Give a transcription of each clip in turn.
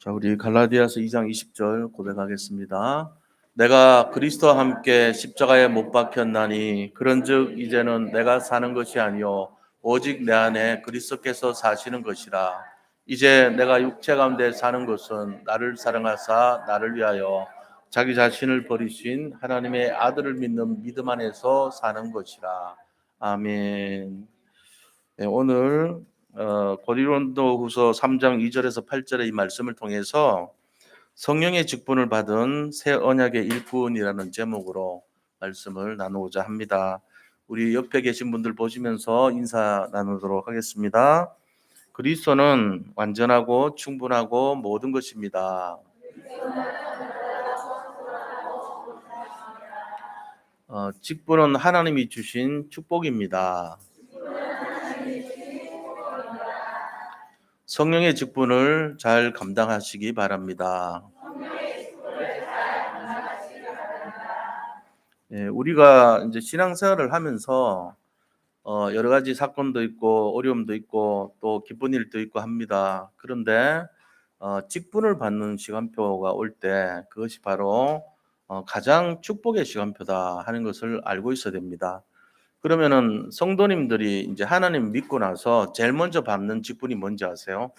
자, 우리 갈라디아서 2장 20절 고백하겠습니다. 내가 그리스도와 함께 십자가에 못 박혔나니 그런즉 이제는 내가 사는 것이 아니요 오직 내 안에 그리스도께서 사시는 것이라. 이제 내가 육체 가운데 사는 것은 나를 사랑하사 나를 위하여 자기 자신을 버리신 하나님의 아들을 믿는 믿음 안에서 사는 것이라. 아멘. 네, 오늘 고린도후서 3장 2절에서 8절의 이 말씀을 통해서 성령의 직분을 받은 새 언약의 일꾼이라는 제목으로 말씀을 나누고자 합니다. 우리 옆에 계신 분들 보시면서 인사 나누도록 하겠습니다. 그리스도는 완전하고 충분하고 모든 것입니다. 직분은 하나님이 주신 축복입니다. 성령의 직분을 잘 감당하시기 바랍니다. 예, 우리가 이제 신앙생활을 하면서 여러 가지 사건도 있고 어려움도 있고 또 기쁜 일도 있고 합니다. 그런데 직분을 받는 시간표가 올 때 그것이 바로 가장 축복의 시간표다 하는 것을 알고 있어야 됩니다. 그러면은 성도님들이 이제 하나님 믿고 나서 제일 먼저 받는 직분이 뭔지 아세요?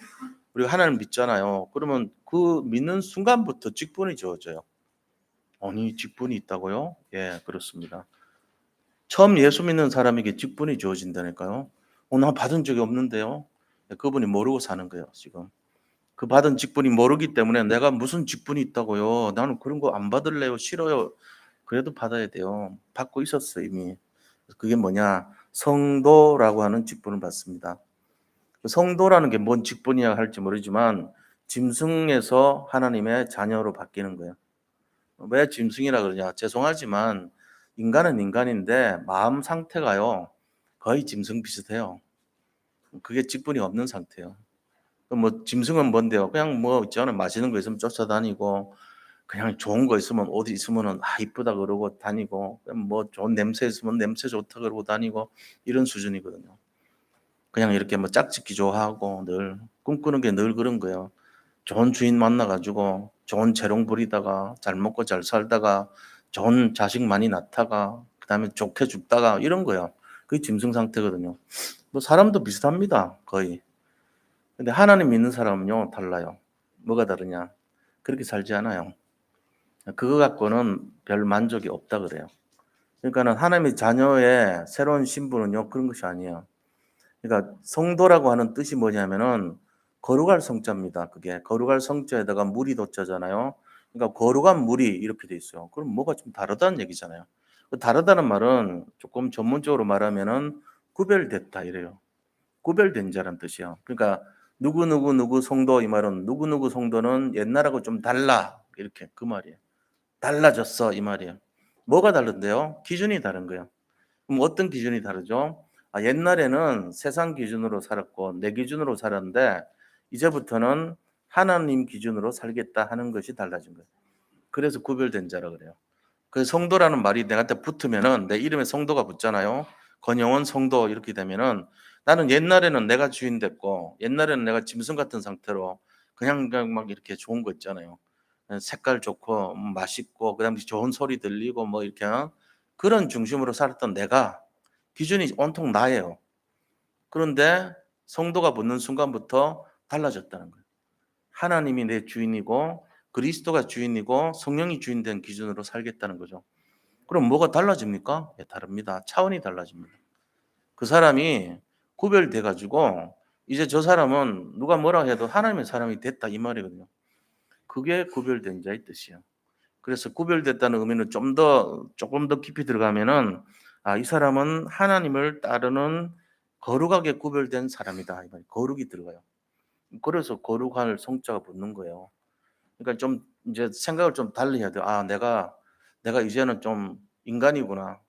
우리가 하나님 믿잖아요. 그러면 그 믿는 순간부터 직분이 주어져요. 아니, 직분이 있다고요? 예, 그렇습니다. 처음 예수 믿는 사람에게 직분이 주어진다니까요. 나 받은 적이 없는데요. 네, 그분이 모르고 사는 거예요, 지금. 그 받은 직분이 모르기 때문에 내가 무슨 직분이 있다고요. 나는 그런 거 안 받을래요. 싫어요. 그래도 받아야 돼요. 받고 있었어요, 이미. 그게 뭐냐? 성도라고 하는 직분을 받습니다. 그 성도라는 게 뭔 직분이야 할지 모르지만 짐승에서 하나님의 자녀로 바뀌는 거예요. 왜 짐승이라 그러냐? 죄송하지만 인간은 인간인데 마음 상태가요 거의 짐승 비슷해요. 그게 직분이 없는 상태예요. 뭐 짐승은 뭔데요? 그냥 뭐 있잖아요. 맛있는 거 있으면 쫓아다니고 그냥 좋은 거 있으면 옷 있으면은 이쁘다 그러고 다니고 뭐 좋은 냄새 있으면 냄새 좋다 그러고 다니고 이런 수준이거든요. 그냥 이렇게 뭐 짝짓기 좋아하고 늘 꿈꾸는 게 늘 그런 거예요. 좋은 주인 만나가지고 좋은 재롱 부리다가 잘 먹고 잘 살다가 좋은 자식 많이 낳다가 그다음에 좋게 죽다가 이런 거예요. 그게 짐승 상태거든요. 뭐 사람도 비슷합니다. 거의. 근데 하나님 믿는 사람은요 달라요. 뭐가 다르냐? 그렇게 살지 않아요. 그거 갖고는 별 만족이 없다 그래요. 그러니까는 하나님의 자녀의 새로운 신분은요 그런 것이 아니에요. 그러니까 성도라고 하는 뜻이 뭐냐면은 거룩할 성자입니다. 그게 거룩할 성자에다가 물이 덧자잖아요. 그러니까 거룩한 물이 이렇게 돼 있어요. 그럼 뭐가 좀 다르다는 얘기잖아요. 그 다르다는 말은 조금 전문적으로 말하면은 구별됐다 이래요. 구별된 자란 뜻이요. 그러니까 누구 성도 이 말은 누구 성도는 옛날하고 좀 달라 이렇게 그 말이에요. 달라졌어 이 말이에요. 뭐가 다른데요? 기준이 다른 거예요. 그럼 어떤 기준이 다르죠? 옛날에는 세상 기준으로 살았고 내 기준으로 살았는데 이제부터는 하나님 기준으로 살겠다 하는 것이 달라진 거예요. 그래서 구별된 자라 그래요. 그 성도라는 말이 내한테 붙으면은 내 이름에 성도가 붙잖아요. 권영원 성도 이렇게 되면은 나는 옛날에는 내가 주인 됐고 옛날에는 내가 짐승 같은 상태로 그냥 막 이렇게 좋은 거 있잖아요. 색깔 좋고 맛있고 그다음에 좋은 소리 들리고 뭐 이렇게 그런 중심으로 살았던 내가 기준이 온통 나예요. 그런데 성도가 붙는 순간부터 달라졌다는 거예요. 하나님이 내 주인이고 그리스도가 주인이고 성령이 주인 된 기준으로 살겠다는 거죠. 그럼 뭐가 달라집니까? 예, 다릅니다. 차원이 달라집니다. 그 사람이 구별돼 가지고 이제 저 사람은 누가 뭐라 해도 하나님의 사람이 됐다 이 말이거든요. 그게 구별된 자의 뜻이에요. 그래서 구별됐다는 의미는 조금 더 깊이 들어가면은 이 사람은 하나님을 따르는 거룩하게 구별된 사람이다. 이 말이 거룩이 들어가요. 그래서 거룩할 성자가 붙는 거예요. 그러니까 좀 이제 생각을 좀 달리 해야 돼요. 내가 이제는 좀 인간이구나.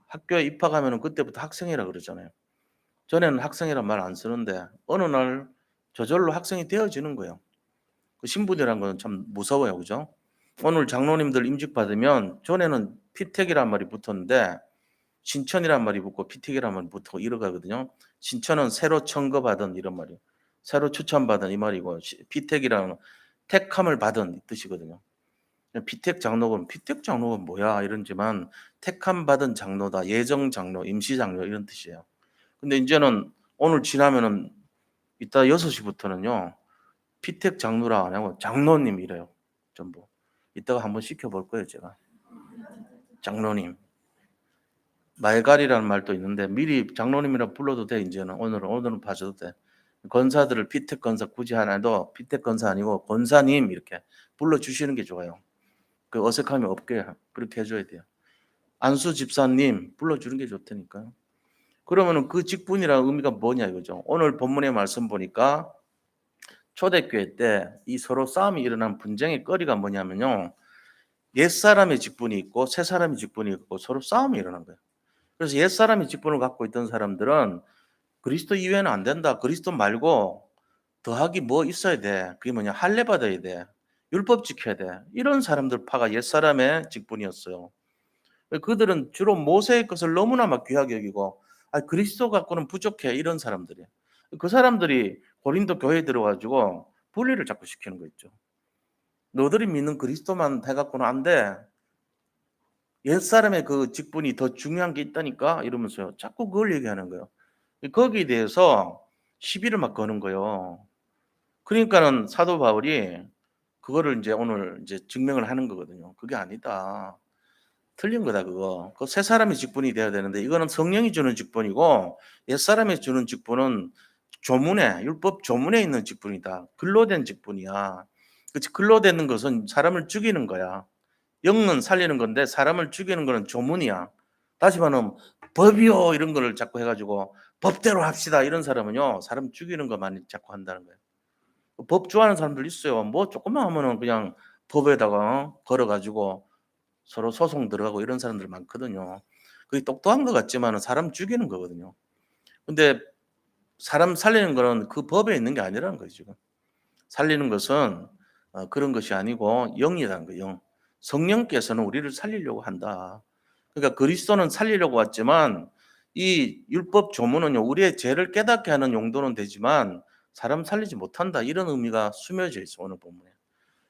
학교에 입학하면은 그때부터 학생이라 그러잖아요. 전에는 학생이란 말 안 쓰는데 어느 날 저절로 학생이 되어지는 거예요. 그 신분이라는 건 참 무서워요. 그죠? 오늘 장로님들 임직 받으면 전에는 피택이란 말이 붙었는데 신천이란 말이 붙고 피택이란 말이 붙고 이러거든요. 신천은 새로 청거받은 이런 말이에요. 새로 추천받은 이 말이고 피택이라는 택함을 받은 이 뜻이거든요. 피택 장로금, 피택 장로가 뭐야 이런지만 택함 받은 장로다, 예정 장로, 임시 장로 이런 뜻이에요. 근데 이제는 오늘 지나면은 이따 6시부터는요. 피택 장로라 안 하고 장로님 이래요. 전부. 이따가 한번 시켜볼 거예요, 제가. 장로님. 말갈이라는 말도 있는데 미리 장로님이라 불러도 돼, 이제는. 오늘은 봐줘도 돼. 권사들을 피택 권사 굳이 하나도 피택 권사 아니고 권사님 이렇게 불러주시는 게 좋아요. 그 어색함이 없게 그렇게 해줘야 돼요. 안수 집사님 불러주는 게 좋다니까요. 그러면은 그 직분이라는 의미가 뭐냐 이거죠. 오늘 본문의 말씀 보니까 초대교회 때 이 서로 싸움이 일어난 분쟁의 거리가 뭐냐면요. 옛사람의 직분이 있고 새사람의 직분이 있고 서로 싸움이 일어난 거예요. 그래서 옛사람의 직분을 갖고 있던 사람들은 그리스도 이외에는 안 된다. 그리스도 말고 더하기 뭐 있어야 돼. 그게 뭐냐. 할례 받아야 돼. 율법 지켜야 돼. 이런 사람들 파가 옛사람의 직분이었어요. 그들은 주로 모세의 것을 너무나 막 귀하게 여기고 그리스도 갖고는 부족해 이런 사람들이에요. 그 사람들이 고린도 교회에 들어가지고 분리를 자꾸 시키는 거 있죠. 너들이 믿는 그리스도만 해갖고는 안 돼. 옛사람의 그 직분이 더 중요한 게 있다니까 이러면서요. 자꾸 그걸 얘기하는 거예요. 거기에 대해서 시비를 막 거는 거예요. 그러니까는 사도 바울이 그거를 이제 오늘 이제 증명을 하는 거거든요. 그게 아니다. 틀린 거다 그거. 그 새 사람의 직분이 돼야 되는데 이거는 성령이 주는 직분이고 옛 사람이 주는 직분은 조문에 율법 조문에 있는 직분이다. 글로 된 직분이야. 그치 글로 되는 것은 사람을 죽이는 거야. 영은 살리는 건데 사람을 죽이는 거는 조문이야. 다시 말하면 법이요 이런 거를 자꾸 해가지고 법대로 합시다 이런 사람은요 사람 죽이는 것만 자꾸 한다는 거예요. 법 좋아하는 사람들 있어요. 뭐 조금만 하면은 그냥 법에다가 걸어가지고 서로 소송 들어가고 이런 사람들 많거든요. 그게 똑똑한 것 같지만은 사람 죽이는 거거든요. 근데 사람 살리는 거는 그 법에 있는 게 아니라는 거죠, 지금. 살리는 것은 그런 것이 아니고 영이라는 거예요, 영. 성령께서는 우리를 살리려고 한다. 그러니까 그리스도는 살리려고 왔지만 이 율법 조문은요, 우리의 죄를 깨닫게 하는 용도는 되지만 사람 살리지 못한다. 이런 의미가 숨겨져 있어, 오늘 본문에.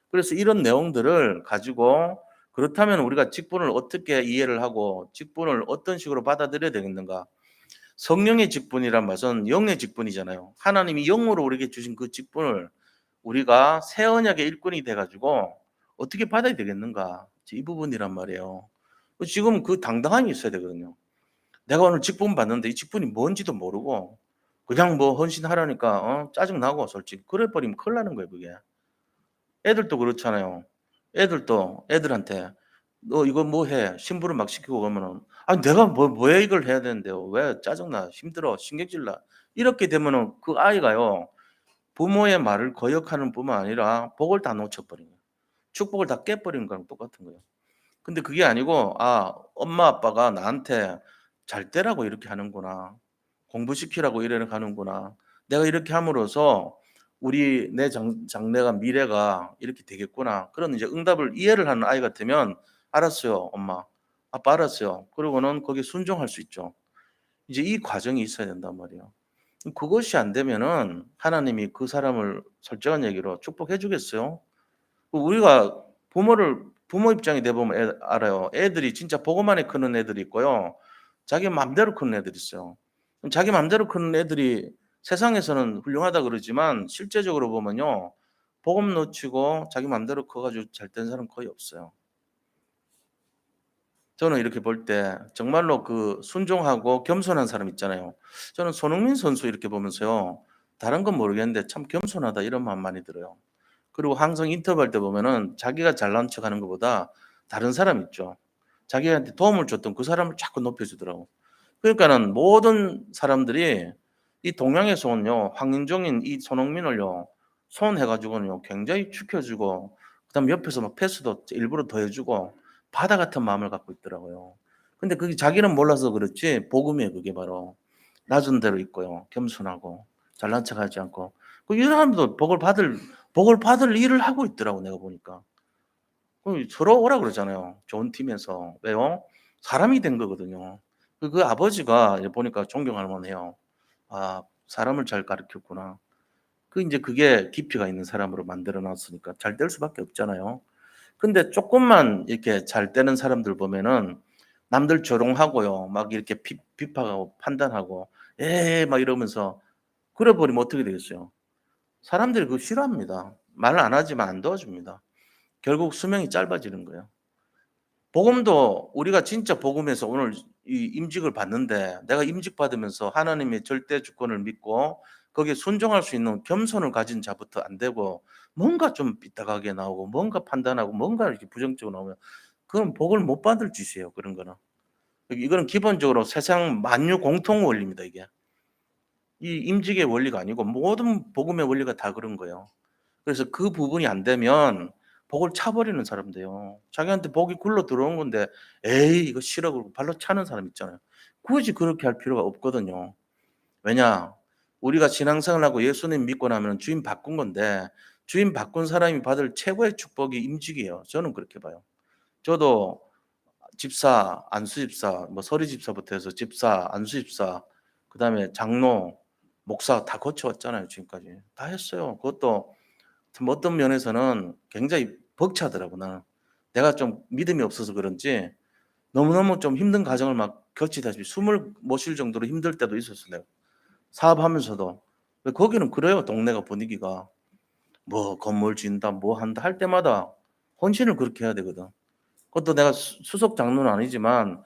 그래서 이런 내용들을 가지고 그렇다면 우리가 직분을 어떻게 이해를 하고 직분을 어떤 식으로 받아들여야 되겠는가? 성령의 직분이란 말은 영의 직분이잖아요. 하나님이 영으로 우리에게 주신 그 직분을 우리가 새 언약의 일꾼이 돼가지고 어떻게 받아야 되겠는가? 이 부분이란 말이에요. 지금 그 당당함이 있어야 되거든요. 내가 오늘 직분 받는데 이 직분이 뭔지도 모르고 그냥 뭐 헌신하라니까 짜증나고 솔직히 그래 버리면 큰일 나는 거예요 그게. 애들도 그렇잖아요. 애들도 애들한테 "너 이거 뭐 해." 심부름 막 시키고 그러면은 "아니 내가 왜 이걸 해야 되는데요. 왜 짜증나. 힘들어. 신경질 나." 이렇게 되면은 그 아이가요. 부모의 말을 거역하는 뿐만 아니라 복을 다 놓쳐 버린 거예요. 축복을 다 깨 버리는 거랑 똑같은 거예요. 근데 그게 아니고 '아 엄마 아빠가 나한테 잘 되라고 이렇게 하는구나. 공부시키라고 이래 가는구나. 내가 이렇게 함으로써 우리 내 장래가 미래가 이렇게 되겠구나.' 그런 이제 응답을 이해를 하는 아이 같으면 "알았어요 엄마. 아빠 알았어요." 그러고는 거기에 순종할 수 있죠. 이제 이 과정이 있어야 된단 말이에요. 그것이 안 되면은 하나님이 그 사람을 솔직한 얘기로 축복해 주겠어요? 우리가 부모 입장이 돼 보면 알아요. 애들이 진짜 보고만 크는 애들이 있고요. 자기 맘대로 크는 애들이 있어요. 자기 맘대로 크는 애들이 세상에서는 훌륭하다 그러지만 실제적으로 보면요. 복음 놓치고 자기 맘대로 커 가지고 잘 된 사람은 거의 없어요. 저는 이렇게 볼 때 정말로 그 순종하고 겸손한 사람 있잖아요. 저는 손흥민 선수 이렇게 보면서요. 다른 건 모르겠는데 '참 겸손하다.' 이런 마음 많이 들어요. 그리고 항상 인터뷰할 때 보면은 자기가 잘난 척하는 것보다 다른 사람 있죠. 자기한테 도움을 줬던 그 사람을 자꾸 높여 주더라고. 그러니까는 모든 사람들이 이 동양에서 온요 황인종인 이 손흥민을요 손해 가지고는요 굉장히 축혀 주고 그다음에 옆에서 막 패스도 일부러 더 해 주고 바다 같은 마음을 갖고 있더라고요. 근데 그게 자기는 몰라서 그렇지 복음이에요 그게 바로. 낮은 대로 있고요. 겸손하고 잘난 척하지 않고. 이 사람도 복을 받을 일을 하고 있더라고 내가 보니까. 서로 오라 그러잖아요. 좋은 팀에서. 왜요? 사람이 된 거거든요. 그 아버지가 보니까 존경할 만해요. '아 사람을 잘 가르쳤구나. 이제 그게 깊이가 있는 사람으로 만들어 놨으니까 잘 될 수밖에 없잖아요. 근데 쪼끔만 이렇게 잘 되는 사람들 보면은 남들 조롱하고요. 막 이렇게 비판하고 판단하고 "에이." 막 이러면서 그래 버리면 어떻게 되겠어요? 사람들이 그거 싫어합니다. 말을 안 하지만 안 도와줍니다. 결국 수명이 짧아지는 거예요. 복음도 우리가 진짜 복음에서 오늘 이 임직을 받는데 내가 임직 받으면서 하나님의 절대 주권을 믿고 거기에 순종할 수 있는 겸손을 가진 자부터 안 되고 뭔가 좀 삐딱하게 나오고 뭔가 판단하고 뭔가 이렇게 부정적으로 나오면 그건 복을 못 받을 짓이에요, 그런 거는. 이거는 기본적으로 세상 만유 공통 원리입니다, 이게. 이 임직의 원리가 아니고 모든 복음의 원리가 다 그런 거예요. 그래서 그 부분이 안 되면 복을 차 버리는 사람도요. 자기한테 복이 굴러 들어온 건데 "에이 이거 싫어." 그러고 발로 차는 사람 있잖아요. 굳이 그렇게 할 필요가 없거든요. 왜냐? 우리가 신앙생활하고 예수님 믿고 나면 주인 바꾼 건데 주인 바꾼 사람이 받을 최고의 축복이 임직이에요. 저는 그렇게 봐요. 저도 집사, 안수집사, 뭐 서리집사부터 해서 집사, 안수집사, 그다음에 장로, 목사 다 거쳐 왔잖아요, 지금까지. 다 했어요. 그것도 참 어떤 면에서는 굉장히 벅차더라고 나는. 내가 좀 믿음이 없어서 그런지 너무너무 좀 힘든 과정을 막 거치다시피 숨을 못 쉴 정도로 힘들 때도 있었어요 내가. 사업하면서도. 거기는 그래요 동네가 분위기가. 뭐 건물 지은다 뭐 한다 할 때마다 헌신을 그렇게 해야 되거든. 그것도 내가 수석 장로는 아니지만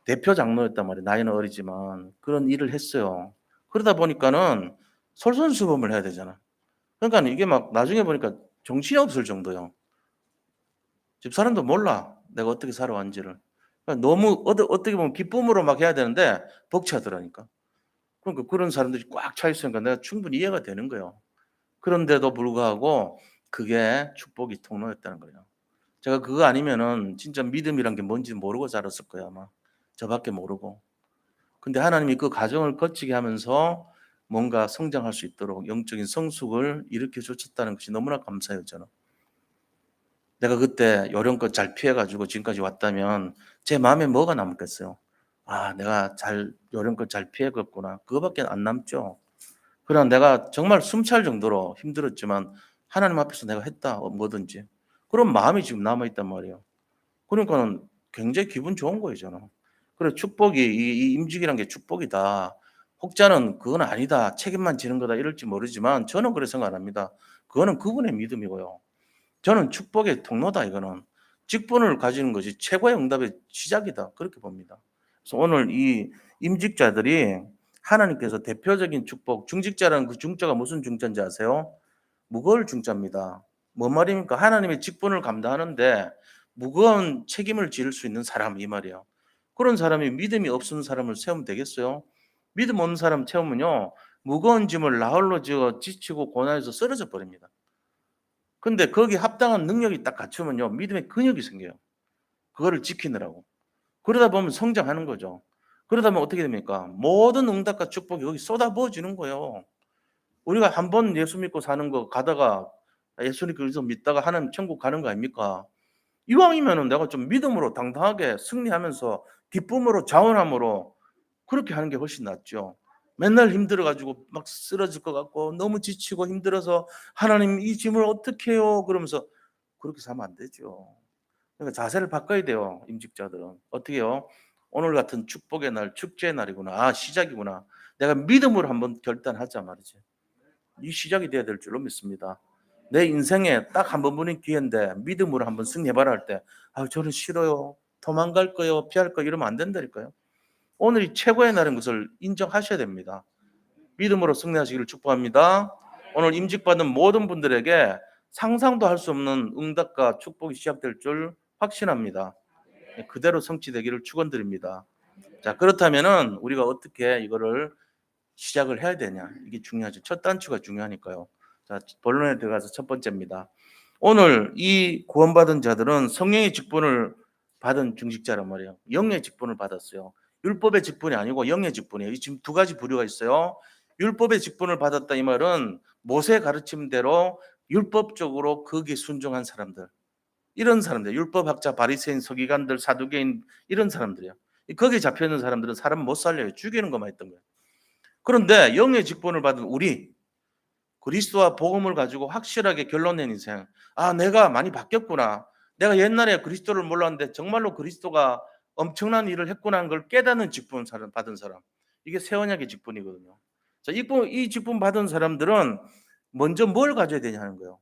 대표 장로였단 말이에요. 나이는 어리지만. 그런 일을 했어요. 그러다 보니까는 솔선수범을 해야 되잖아. 그러니까는 이게 막 나중에 보니까 정신이 없을 정도요. 집사람도 몰라. 내가 어떻게 살아왔는지를. 그러니까 너무 어떻게 보면 기쁨으로 막 해야 되는데 벅차더라니까. 그러니까 그런 사람들이 꽉 차 있으니까 내가 충분히 이해가 되는 거예요. 그런데도 불구하고 그게 축복의 통로였다는 거예요. 제가 그거 아니면은 진짜 믿음이란 게 뭔지 모르고 자랐을 거예요, 아마. 저밖에 모르고. 근데 하나님이 그 과정을 거치게 하면서 뭔가 성장할 수 있도록 영적인 성숙을 일으켜 주셨다는 것이 너무나 감사해요, 저는. 내가 그때 요령껏 잘 피해 가지고 지금까지 왔다면 제 마음에 뭐가 남겠어요? '아 내가 잘 요령껏 잘 피해 갔구나.' 그거밖에 안 남죠. 그러나 내가 정말 숨찰 정도로 힘들었지만 '하나님 앞에서 내가 했다.' 뭐든지. 그런 마음이 지금 남아 있단 말이에요. 그러니까는 굉장히 기분 좋은 거예요 저는. 그래 축복이 이 임직이란 게 축복이다. 혹자는 '그건 아니다. 책임만 지는 거다.' 이럴지 모르지만 저는 그렇게 생각 안 합니다. 그거는 그분의 믿음이고요. 저는 축복의 통로다 이거는. 직분을 가지는 것이 최고의 응답의 시작이다. 그렇게 봅니다. 그래서 오늘 이 임직자들이 하나님께서 대표적인 축복, 중직자라는 그 중자가 무슨 중자인지 아세요? 무거울 중자입니다. 뭔 말입니까? 하나님의 직분을 감당하는데 무거운 책임을 지을 수 있는 사람 이 말이에요. 그런 사람이 믿음이 없는 사람을 세우면 되겠어요? 믿음 없는 사람 채우면요. 무거운 짐을 나홀로 지어 지치고 고난해서 쓰러져 버립니다. 근데 거기에 합당한 능력이 딱 갖추면요. 믿음의 근육이 생겨요. 그거를 지키느라고. 그러다 보면 성장하는 거죠. 그러다 보면 어떻게 됩니까? 모든 응답과 축복이 거기 쏟아부어지는 거예요. 우리가 한 번 예수 믿고 사는 거 가다가 예수 그리스도 믿다가 하나님 천국 가는 거 아닙니까? 이왕이면은 내가 좀 믿음으로 당당하게 승리하면서 기쁨으로 자원함으로 그렇게 하는 게 훨씬 낫죠. 맨날 힘들어 가지고 막 쓰러질 것 같고 너무 지치고 힘들어서 "하나님 이 짐을 어떻게 해요?" 그러면서 그렇게 살면 안 되죠. 그러니까 자세를 바꿔야 돼요, 임직자들은. 어떻게 해요? '오늘 같은 축복의 날, 축제의 날이구나. 아 시작이구나. 내가 믿음으로 한번 결단하자.' 말이지. 이 시작이 돼야 될 줄로 믿습니다. 내 인생에 딱 한 번뿐인 기회인데 믿음으로 한번 승리해 봐라 할 때 '아 저는 싫어요. 도망갈 거예요. 피할 거예요.' 이러면 안 된다니까요. 오늘이 최고의 날인 것을 인정하셔야 됩니다. 믿음으로 승리하시기를 축복합니다. 오늘 임직받은 모든 분들에게 상상도 할 수 없는 응답과 축복이 시작될 줄 확신합니다. 예 그대로 성취되기를 축원드립니다. 자 그렇다면은 우리가 어떻게 이거를 시작을 해야 되냐 이게 중요하죠. 첫 단추가 중요하니까요. 자 본론에 들어가서 첫 번째입니다. 오늘 이 구원받은 자들은 성령의 직분을 받은 중직자란 말이에요. 영의 직분을 받았어요. 율법의 직분이 아니고 영의 직분이에요. 이 지금 두 가지 부류가 있어요. 율법의 직분을 받았다 이 말은 모세 가르침대로 율법적으로 거기에 순종한 사람들. 이런 사람들, 율법학자, 바리새인, 서기관들, 사두개인 이런 사람들이에요. 거기에 잡혀 있는 사람들은 사람 못 살려요. 죽이는 것만 했던 거예요. 그런데 영의 직분을 받은 우리 그리스도와 복음을 가지고 확실하게 결론 낸 인생. 아, 내가 많이 바뀌었구나. 내가 옛날에 그리스도를 몰랐는데 정말로 그리스도가 엄청난 일을 했구나 하는 걸 깨닫는 직분 받은 사람. 이게 새 언약의 직분이거든요. 자, 이 직분 받은 사람들은 먼저 뭘 가져야 되냐는 거예요.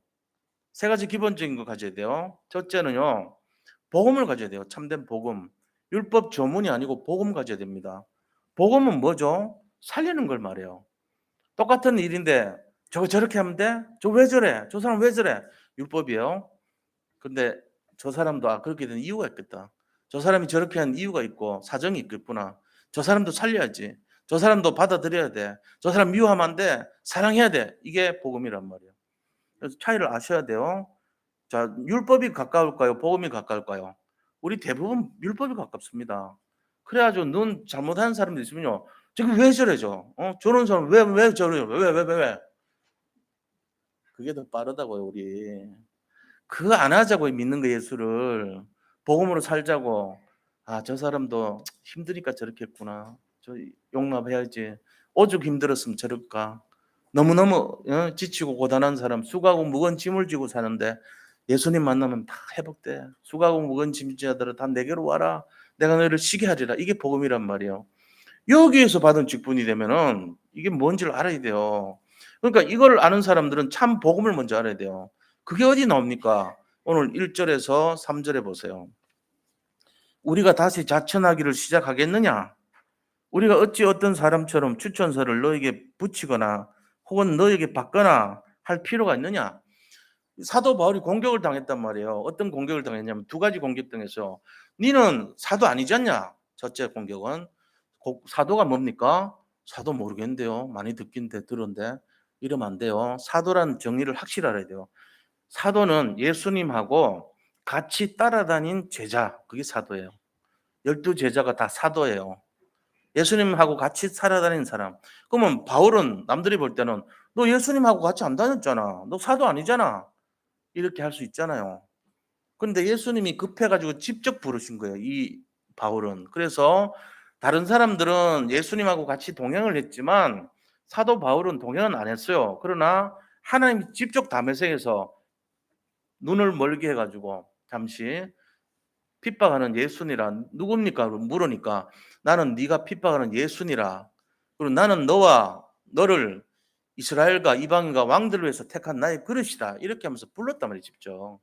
세 가지 기본적인 거 가져야 돼요. 첫째는요, 복음을 가져야 돼요. 참된 복음. 율법 조문이 아니고 복음 가져야 됩니다. 복음은 뭐죠? 살리는 걸 말해요. 똑같은 일인데 저거 저렇게 하면 돼? 저 왜 저래? 저 사람 왜 저래? 율법이에요. 근데 저 사람도 그렇게 된 이유가 있겠다. 저 사람이 저렇게 한 이유가 있고 사정이 있겠구나. 저 사람도 살려야지. 저 사람도 받아들여야 돼. 저 사람 미워하면 안 돼. 사랑해야 돼. 이게 복음이란 말이에요. 그래서 차이를 아셔야 돼요. 자, 율법이 가까울까요? 복음이 가까울까요? 우리 대부분 율법이 가깝습니다. 그래가지고 눈 잘못하는 사람들 있으면요. 저게 왜 저래죠? 저런 사람 왜 저래요? 왜? 그게 더 빠르다고요, 우리. 그거 안 하자고요, 믿는 거 예수를. 복음으로 살자고. 아, 저 사람도 힘드니까 저렇게 했구나. 저 용납해야지. 오죽 힘들었으면 저럴까. 너무너무 지치고 고단한 사람, 수고하고 무거운 짐을 지고 사는데 예수님 만나면 다 회복돼. 수고하고 무거운 짐 지자들아 다 내게로 와라. 내가 너희를 쉬게 하리라. 이게 복음이란 말이에요. 여기에서 받은 직분이 되면은 이게 뭔지를 알아야 돼요. 그러니까 이걸 아는 사람들은 참 복음을 먼저 알아야 돼요. 그게 어디 나옵니까? 오늘 1절에서 3절에 보세요. 우리가 다시 자천하기를 시작하겠느냐? 우리가 어찌 어떤 사람처럼 추천서를 너에게 붙이거나 혹은 너에게 받거나 할 필요가 있느냐? 사도 바울이 공격을 당했단 말이에요. 어떤 공격을 당했냐면 두 가지 공격 당했어요. 니는 사도 아니지 않냐? 첫째 공격은 사도가 뭡니까? 사도 모르겠는데요. 많이 듣긴데 들은데 이러면 안 돼요. 사도라는 정의를 확실히 알아야 돼요. 사도는 예수님하고 같이 따라다닌 제자, 그게 사도예요. 12제자가 다 사도예요. 예수님하고 같이 살아다니는 사람. 그러면 바울은 남들이 볼 때는 너 예수님하고 같이 안 다녔잖아. 너 사도 아니잖아. 이렇게 할 수 있잖아요. 그런데 예수님이 급해가지고 직접 부르신 거예요. 이 바울은. 그래서 다른 사람들은 예수님하고 같이 동행을 했지만 사도 바울은 동행은 안 했어요. 그러나 하나님이 직접 담에색에서 눈을 멀게 해가지고 잠시 핍박하는 예수니라 누굽니까? 물으니까 나는 네가 핍박하는 예수니라. 그리고 나는 너를 이스라엘과 이방인과 왕들을 위해서 택한 나의 그릇이다. 이렇게 하면서 불렀단 말이에요. 직접.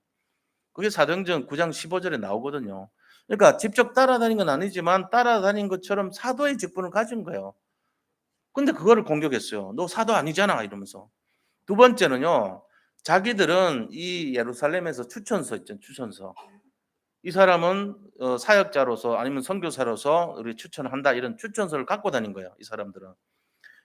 그게 사도행전 9장 15절에 나오거든요. 그러니까 직접 따라다닌 건 아니지만 따라다닌 것처럼 사도의 직분을 가진 거예요. 근데 그거를 공격했어요. 너 사도 아니잖아 이러면서. 두 번째는요. 자기들은 이 예루살렘에서 추천서 있잖아요. 추천서. 이 사람은 사역자로서 아니면 선교사로서 우리 추천한다 이런 추천서를 갖고 다닌 거예요. 이 사람들은.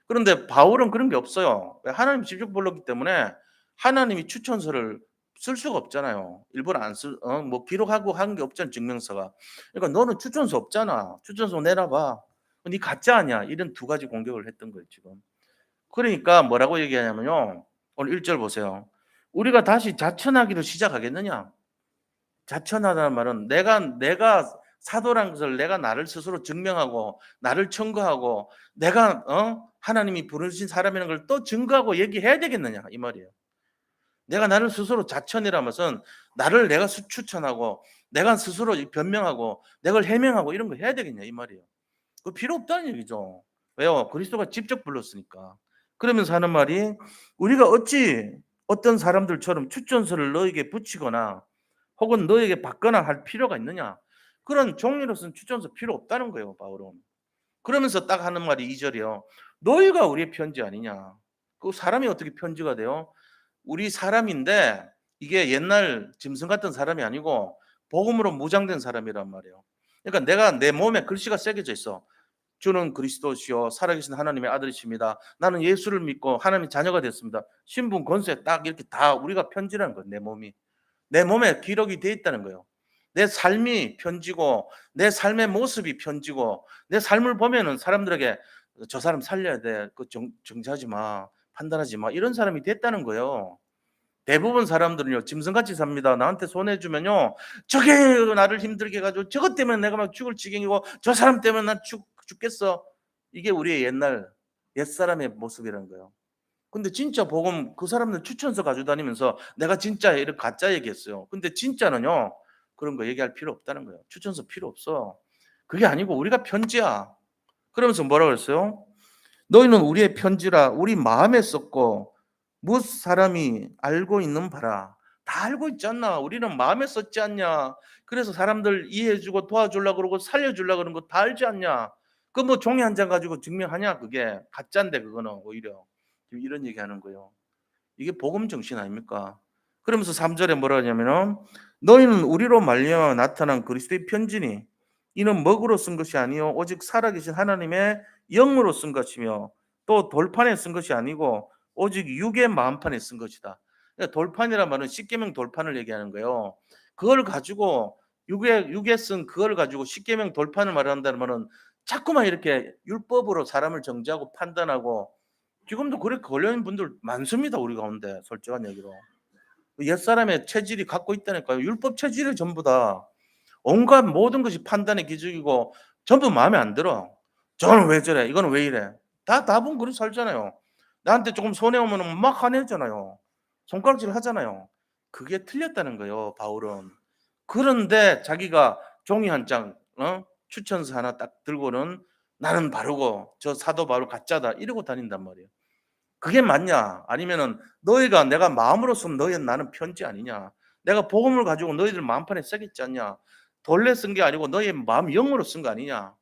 그런데 바울은 그런 게 없어요. 하나님 직접 불렀기 때문에 하나님이 추천서를 쓸 수가 없잖아요. 일부러 안 쓸, 뭐 기록하고 한 게 없잖아 증명서가. 그러니까 너는 추천서 없잖아. 추천서 내놔봐. 네 가짜 아니야. 이런 두 가지 공격을 했던 거예요 지금. 그러니까 뭐라고 얘기하냐면요. 오늘 1절 보세요. 우리가 다시 자천하기를 시작하겠느냐? 자천하다는 말은 내가 사도란 것을 내가 나를 스스로 증명하고 나를 청구하고 내가 하나님이 부르신 사람이라는 걸 또 증거하고 얘기해야 되겠느냐 이 말이에요. 내가 나를 스스로 자천이라는 것은 나를 내가 추천하고 내가 스스로 변명하고 내가 해명하고 이런 거 해야 되겠냐 이 말이에요. 그 필요 없다는 얘기죠. 왜요? 그리스도가 직접 불렀으니까. 그러면서 하는 말이 우리가 어찌 어떤 사람들처럼 추천서를 너에게 붙이거나 혹은 너에게 받거나 할 필요가 있느냐? 그런 종류로서는 추천서 필요 없다는 거예요, 바울은. 그러면서 딱 하는 말이 2절이요. 너희가 우리의 편지 아니냐? 그 사람이 어떻게 편지가 돼요? 우리 사람인데 이게 옛날 짐승 같은 사람이 아니고 복음으로 무장된 사람이란 말이에요. 그러니까 내가 내 몸에 글씨가 새겨져 있어. 주는 그리스도시요 살아계신 하나님의 아들이십니다. 나는 예수를 믿고 하나님의 자녀가 됐습니다. 신분 권세 딱 이렇게 다 우리가 편지라는 거예요. 내 몸이. 내 몸에 기록이 돼 있다는 거예요. 내 삶이 편지고 내 삶의 모습이 편지고 내 삶을 보면은 사람들에게 저 사람 살려야 돼. 그 정지하지 마. 판단하지 마. 이런 사람이 됐다는 거예요. 대부분 사람들은요 짐승같이 삽니다. 나한테 손해주면요 저게 나를 힘들게 해가지고 저것 때문에 내가 막 죽을 지경이고 저 사람 때문에 난 죽겠어. 이게 우리의 옛날 옛사람의 모습이라는 거예요. 근데 진짜 복음 그 사람들 추천서 가지고 다니면서 "내가 진짜야." 이런 가짜 얘기했어요. 근데 진짜는요. 그런 거 얘기할 필요 없다는 거예요. 추천서 필요 없어. 그게 아니고 "우리가 편지야." 그러면서 뭐라 그랬어요? "너희는 우리의 편지라 우리 마음에 썼고 뭇 사람이 알고 있는 바라." 다 알고 있지 않나? 우리는 마음에 썼지 않냐? 그래서 사람들 이해해 주고 도와주려고 그러고 살려 주려고 그러는 거 다 알지 않냐? 그 뭐 종이 한 장 가지고 증명하냐 그게. 가짠데 그거는 오히려. 지금 이런 얘기하는 거예요. 이게 복음 정신 아닙니까? 그러면서 3 절에 뭐라 하냐면은 "너희는 우리로 말미암아 나타난 그리스도의 편지니 이는 먹으로 쓴 것이 아니요 오직 살아계신 하나님의 영으로 쓴 것이며 또 돌판에 쓴 것이 아니고 오직 육의 마음판에 쓴 것이다." 그러니까 돌판이란 말은 십계명 돌판을 얘기하는 거예요. 그걸 가지고 육에 쓴 그걸 가지고 십계명 돌판을 말한다는 말은 자꾸만 이렇게 율법으로 사람을 정죄하고 판단하고 지금도 그렇게 걸려 있는 분들 많습니다, 우리 가운데 솔직한 얘기로. 옛사람의 체질이 갖고 있다니까요. 율법 체질이 전부 다. 온갖 모든 것이 판단의 기준이고 전부 마음에 안 들어. '저는 왜 저래? 이거는 왜 이래?' 다 보면 그렇게 살잖아요. 나한테 조금 손해 오면은 막 화내잖아요. 손가락질하잖아요. 그게 틀렸다는 거예요, 바울은. 그런데 자기가 종이 한 장 추천서 하나 딱 들고는 '나는 바르고 저 사도 바울 가짜다.' 이러고 다닌단 말이에요. 그게 맞냐? 아니면은 너희가 내가 마음으로 쓴 너희 나는 편지 아니냐? 내가 복음을 가지고 너희들 마음판에 새겼지 않냐? 본래 쓴 게 아니고 너희 마음 영으로 쓴 거 아니냐?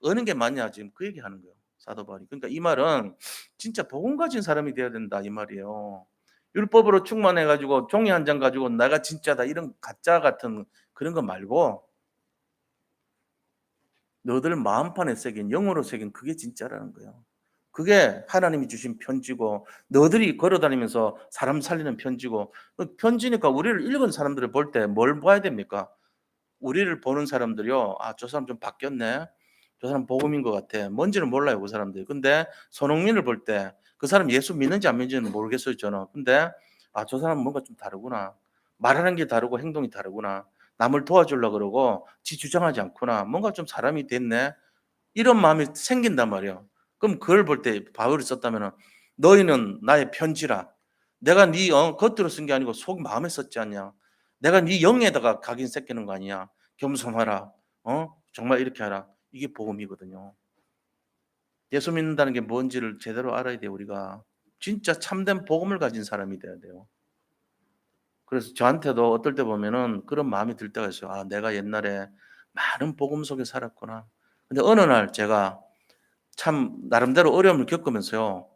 어느 게 맞냐? 지금 그 얘기하는 거예요. 사도 바울이. 그러니까 이 말은 진짜 복음 가진 사람이 돼야 된다 이 말이에요. 율법으로 충만해 가지고 종이 한 장 가지고 내가 진짜다 이런 가짜 같은 그런 거 말고 너들 마음판에 새긴 영으로 새긴 그게 진짜라는 거예요. 그게 하나님이 주신 편지고 너들이 걸어 다니면서 사람 살리는 편지고 그 편지니까 우리를 읽은 사람들을 볼 때 뭘 봐야 됩니까? 우리를 보는 사람들이요. '아 저 사람 좀 바뀌었네. 저 사람 복음인 것 같아.' 뭔지는 몰라요 그 사람들이. 근데 손흥민을 볼 때 그 사람 예수 믿는지 안 믿는지는 모르겠어요 저는. 근데 '아 저 사람은 뭔가 좀 다르구나. 말하는 게 다르고 행동이 다르구나. 남을 도와주려고 그러고 지 주장하지 않구나. 뭔가 좀 사람이 됐네.' 이런 마음이 생긴단 말이에요. 그럼 그걸 볼 때 바울이 썼다면은 "너희는 나의 편지라. 내가 네 겉으로 쓴 게 아니고 속 마음에 썼지 않냐. 내가 네 영에다가 각인 새기는 거 아니냐. 겸손하라. 정말 이렇게 하라." 이게 복음이거든요. 예수 믿는다는 게 뭔지를 제대로 알아야 돼요, 우리가. 진짜 참된 복음을 가진 사람이 돼야 돼요. 그래서 저한테도 어떨 때 보면은 그런 마음이 들 때가 있어요. '아 내가 옛날에 많은 복음 속에 살았구나.' 근데 어느 날 제가 참 나름대로 어려움을 겪으면서요.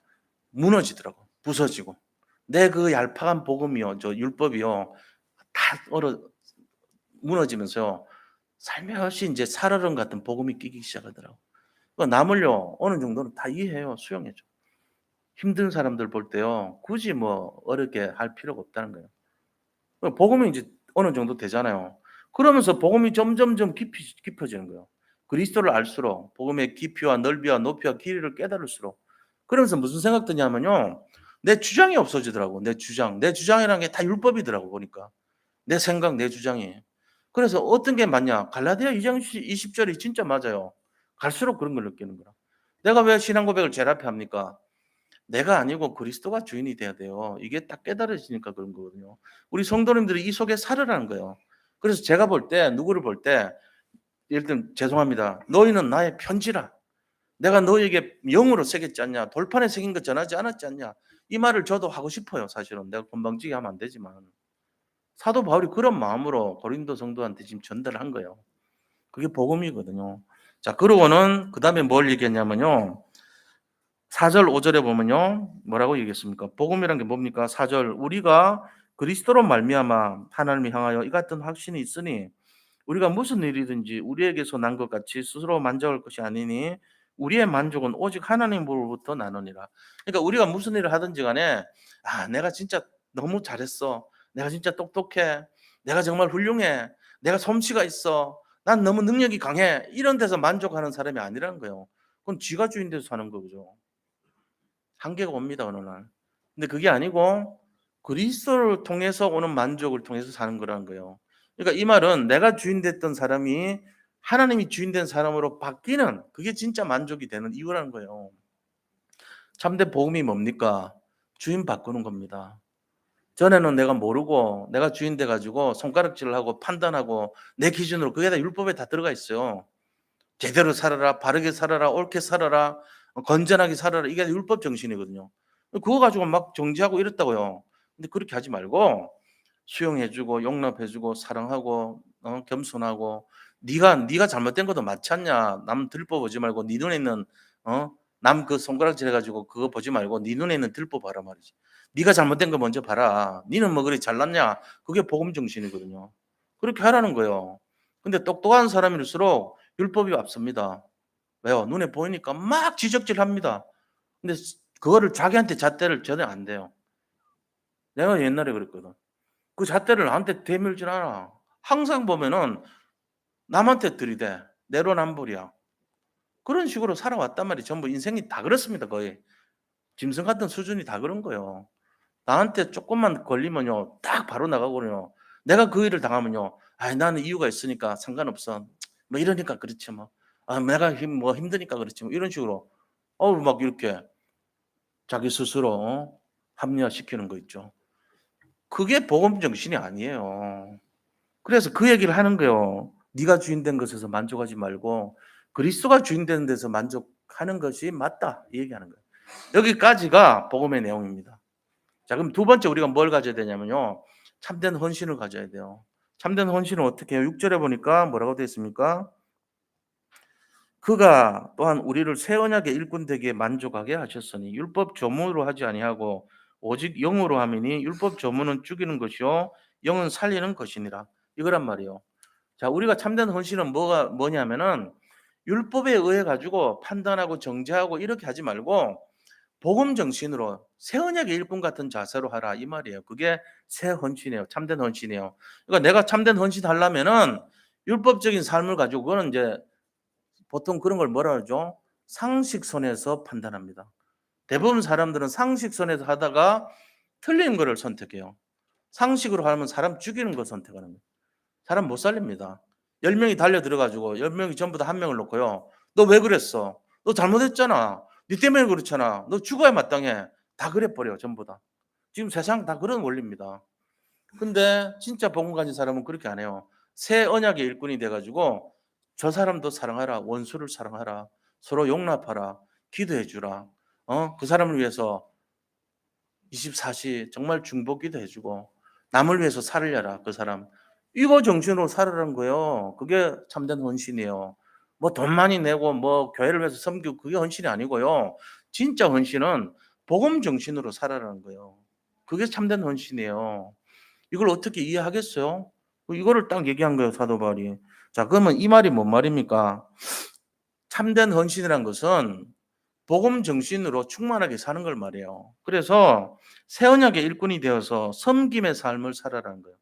무너지더라고. 부서지고. 내 그 얄팍한 복음이요. 저 율법이요. 다 무너지면서요. 살며시 인제 살얼음 같은 복음이 끼기 시작하더라고. 그 남을요 어느 정도는 다 이해해요. 수용해 줘. 힘든 사람들 볼 때요. 굳이 뭐 어렵게 할 필요가 없다는 거예요. 복음이 인제 어느 정도 되잖아요. 그러면서 복음이 점점점 깊어지는 거예요. 그리스도를 알수록 복음의 깊이와 넓이와 높이와 길이를 깨달을수록 그러면서 무슨 생각 드냐면요. 내 주장이 없어지더라고. 내 주장. 내 주장이라는 게 다 율법이더라고 보니까. 내 생각, 내 주장이. 그래서 어떤 게 맞냐? 갈라디아 2장 20 절이 진짜 맞아요. 갈수록 그런 걸 느끼는 거라. 내가 왜 신앙 고백을 제일 앞에 합니까? 내가 아니고 그리스도가 주인이 돼야 돼요. 이게 딱 깨달아지니까 그런 거거든요. 우리 성도님들이 이 속에 살으라는 거예요. 그래서 제가 볼 때 누구를 볼 때 예를 들면 "죄송합니다. 너희는 나의 편지라. 내가 너희에게 영으로 새겼지 않냐. 돌판에 새긴 것 전하지 않았지 않냐." 이 말을 저도 하고 싶어요 사실은. 내가 건방지게 하면 안 되지만. 사도 바울이 그런 마음으로 고린도 성도한테 지금 전달을 한 거예요. 그게 복음이거든요. 자 그러고는 그다음에 뭘 얘기했냐면요. 4절 5 절에 보면요. 뭐라고 얘기했습니까? 복음이란 게 뭡니까? 4 절 "우리가 그리스도로 말미암아 하나님을 향하여 이 같은 확신이 있으니 우리가 무슨 일이든지 우리에게서 난 것 같이 스스로 만족할 것이 아니니 우리의 만족은 오직 하나님으로부터 나느니라." 그러니까 우리가 무슨 일을 하든지 간에 '아 내가 진짜 너무 잘했어. 내가 진짜 똑똑해. 내가 정말 훌륭해. 내가 솜씨가 있어. 난 너무 능력이 강해.' 이런 데서 만족하는 사람이 아니라는 거예요. 그건 지가 주인 돼서 사는 거죠. 한계가 옵니다, 어느 날. 근데 그게 아니고 그리스도를 통해서 오는 만족을 통해서 사는 거라는 거예요. 그러니까 이 말은 내가 주인 됐던 사람이 하나님이 주인 된 사람으로 바뀌는 그게 진짜 만족이 되는 이유라는 거예요. 참된 복음이 뭡니까? 주인 바꾸는 겁니다. 전에는 내가 모르고 내가 주인 돼 가지고 손가락질을 하고 판단하고 내 기준으로 그게 다 율법에 다 들어가 있어요. 제대로 살아라, 바르게 살아라, 옳게 살아라, 건전하게 살아라. 이게 율법 정신이거든요. 그거 가지고 막 정죄하고 이랬다고요. 근데 그렇게 하지 말고 수용해 주고 용납해 주고 사랑하고 겸손하고 네가 잘못된 것도 많지 않냐. 남 들보 보지 말고 네 눈에 있는 남 그 손가락질 해 가지고 그거 보지 말고 네 눈에 있는 들보 봐라 말이지. 네가 잘못된 거 먼저 봐라. 니는 뭐 그리 잘났냐. 그게 복음 정신이거든요. 그렇게 하라는 거예요. 근데 똑똑한 사람일수록 율법이 앞섭니다. 왜요? 눈에 보이니까 막 지적질합니다. 근데 그거를 자기한테 잣대를 전혀 안 대요. 내가 옛날에 그랬거든. 그 잣대를 나한테 대밀질 않아. 항상 보면은 남한테 들이대. 내로남불이야. 그런 식으로 살아왔단 말이에요. 전부 인생이 다 그렇습니다, 거의. 짐승 같은 수준이 다 그런 거예요. 나한테 쪼끔만 걸리면요 딱 바로 나가거든요. 내가 그 일을 당하면요 '아이 나는 이유가 있으니까 상관없어. 뭐 이러니까 그렇지 뭐. 아 내가 힘드니까 그렇지.' 뭐 이런 식으로 막 이렇게 자기 스스로 합리화시키는 거 있죠. 그게 복음 정신이 아니에요. 그래서 그 얘기를 하는 거예요. "네가 주인 된 것에서 만족하지 말고 그리스도가 주인 되는 데서 만족하는 것이 맞다." 이 얘기하는 거예요. 여기까지가 복음의 내용입니다. 자 그럼 두 번째 우리가 뭘 가져야 되냐면요. 참된 헌신을 가져야 돼요. 참된 헌신은 어떻게 해요? 6 절에 보니까 뭐라고 되어 있습니까? 그가 또한 우리를 새 언약의 일꾼 되게 만족하게 하셨으니 율법 조문으로 하지 아니하고 오직 영으로 함이니 율법 조문은 죽이는 것이요 영은 살리는 것이니라. 이거란 말이에요. 자 우리가 참된 헌신은 뭐냐면은 율법에 의해 가지고 판단하고 정죄하고 이렇게 하지 말고 복음 정신으로 새 언약의 일꾼 같은 자세로 하라 이 말이에요. 그게 새 헌신이에요. 참된 헌신이에요. 그러니까 내가 참된 헌신하려면은 율법적인 삶을 가지고 그거는 이제 보통 그런 걸 뭐라 그러죠? 상식선에서 판단합니다. 대부분 사람들은 상식선에서 하다가 틀린 거를 선택해요. 상식으로 하면 사람 죽이는 걸 선택하는 거예요. 사람 못 살립니다. 10명이 달려들어 가지고 10명이 전부 다 1명을 놓고요. "너 왜 그랬어? 너 잘못했잖아. 네 때문에 그렇잖아. 너 죽어야 마땅해." 다 그래 버려요 전부 다. 지금 세상 다 그런 원리입니다. 근데 진짜 복음 가진 사람은 그렇게 안 해요. 새 언약의 일꾼이 돼 가지고 "저 사람도 사랑하라. 원수를 사랑하라. 서로 용납하라. 기도해 주라. 그 사람을 위해서 24시 정말 중보 기도해 주고 남을 위해서 살려라 그 사람." 이거 정신으로 살아라는 거예요. 그게 참된 헌신이에요. 뭐 돈 많이 내고 뭐 교회를 위해서 섬기고 그게 헌신이 아니고요. 진짜 헌신은 복음 정신으로 살아라는 거예요. 그게 참된 헌신이에요. 이걸 어떻게 이해하겠어요? 이거를 딱 얘기한 거예요, 사도 바울이. 자, 그러면 이 말이 뭔 말입니까? 참된 헌신이란 것은 복음 정신으로 충만하게 사는 걸 말해요. 그래서 새 언약의 일꾼이 되어서 섬김의 삶을 살아라는 거예요.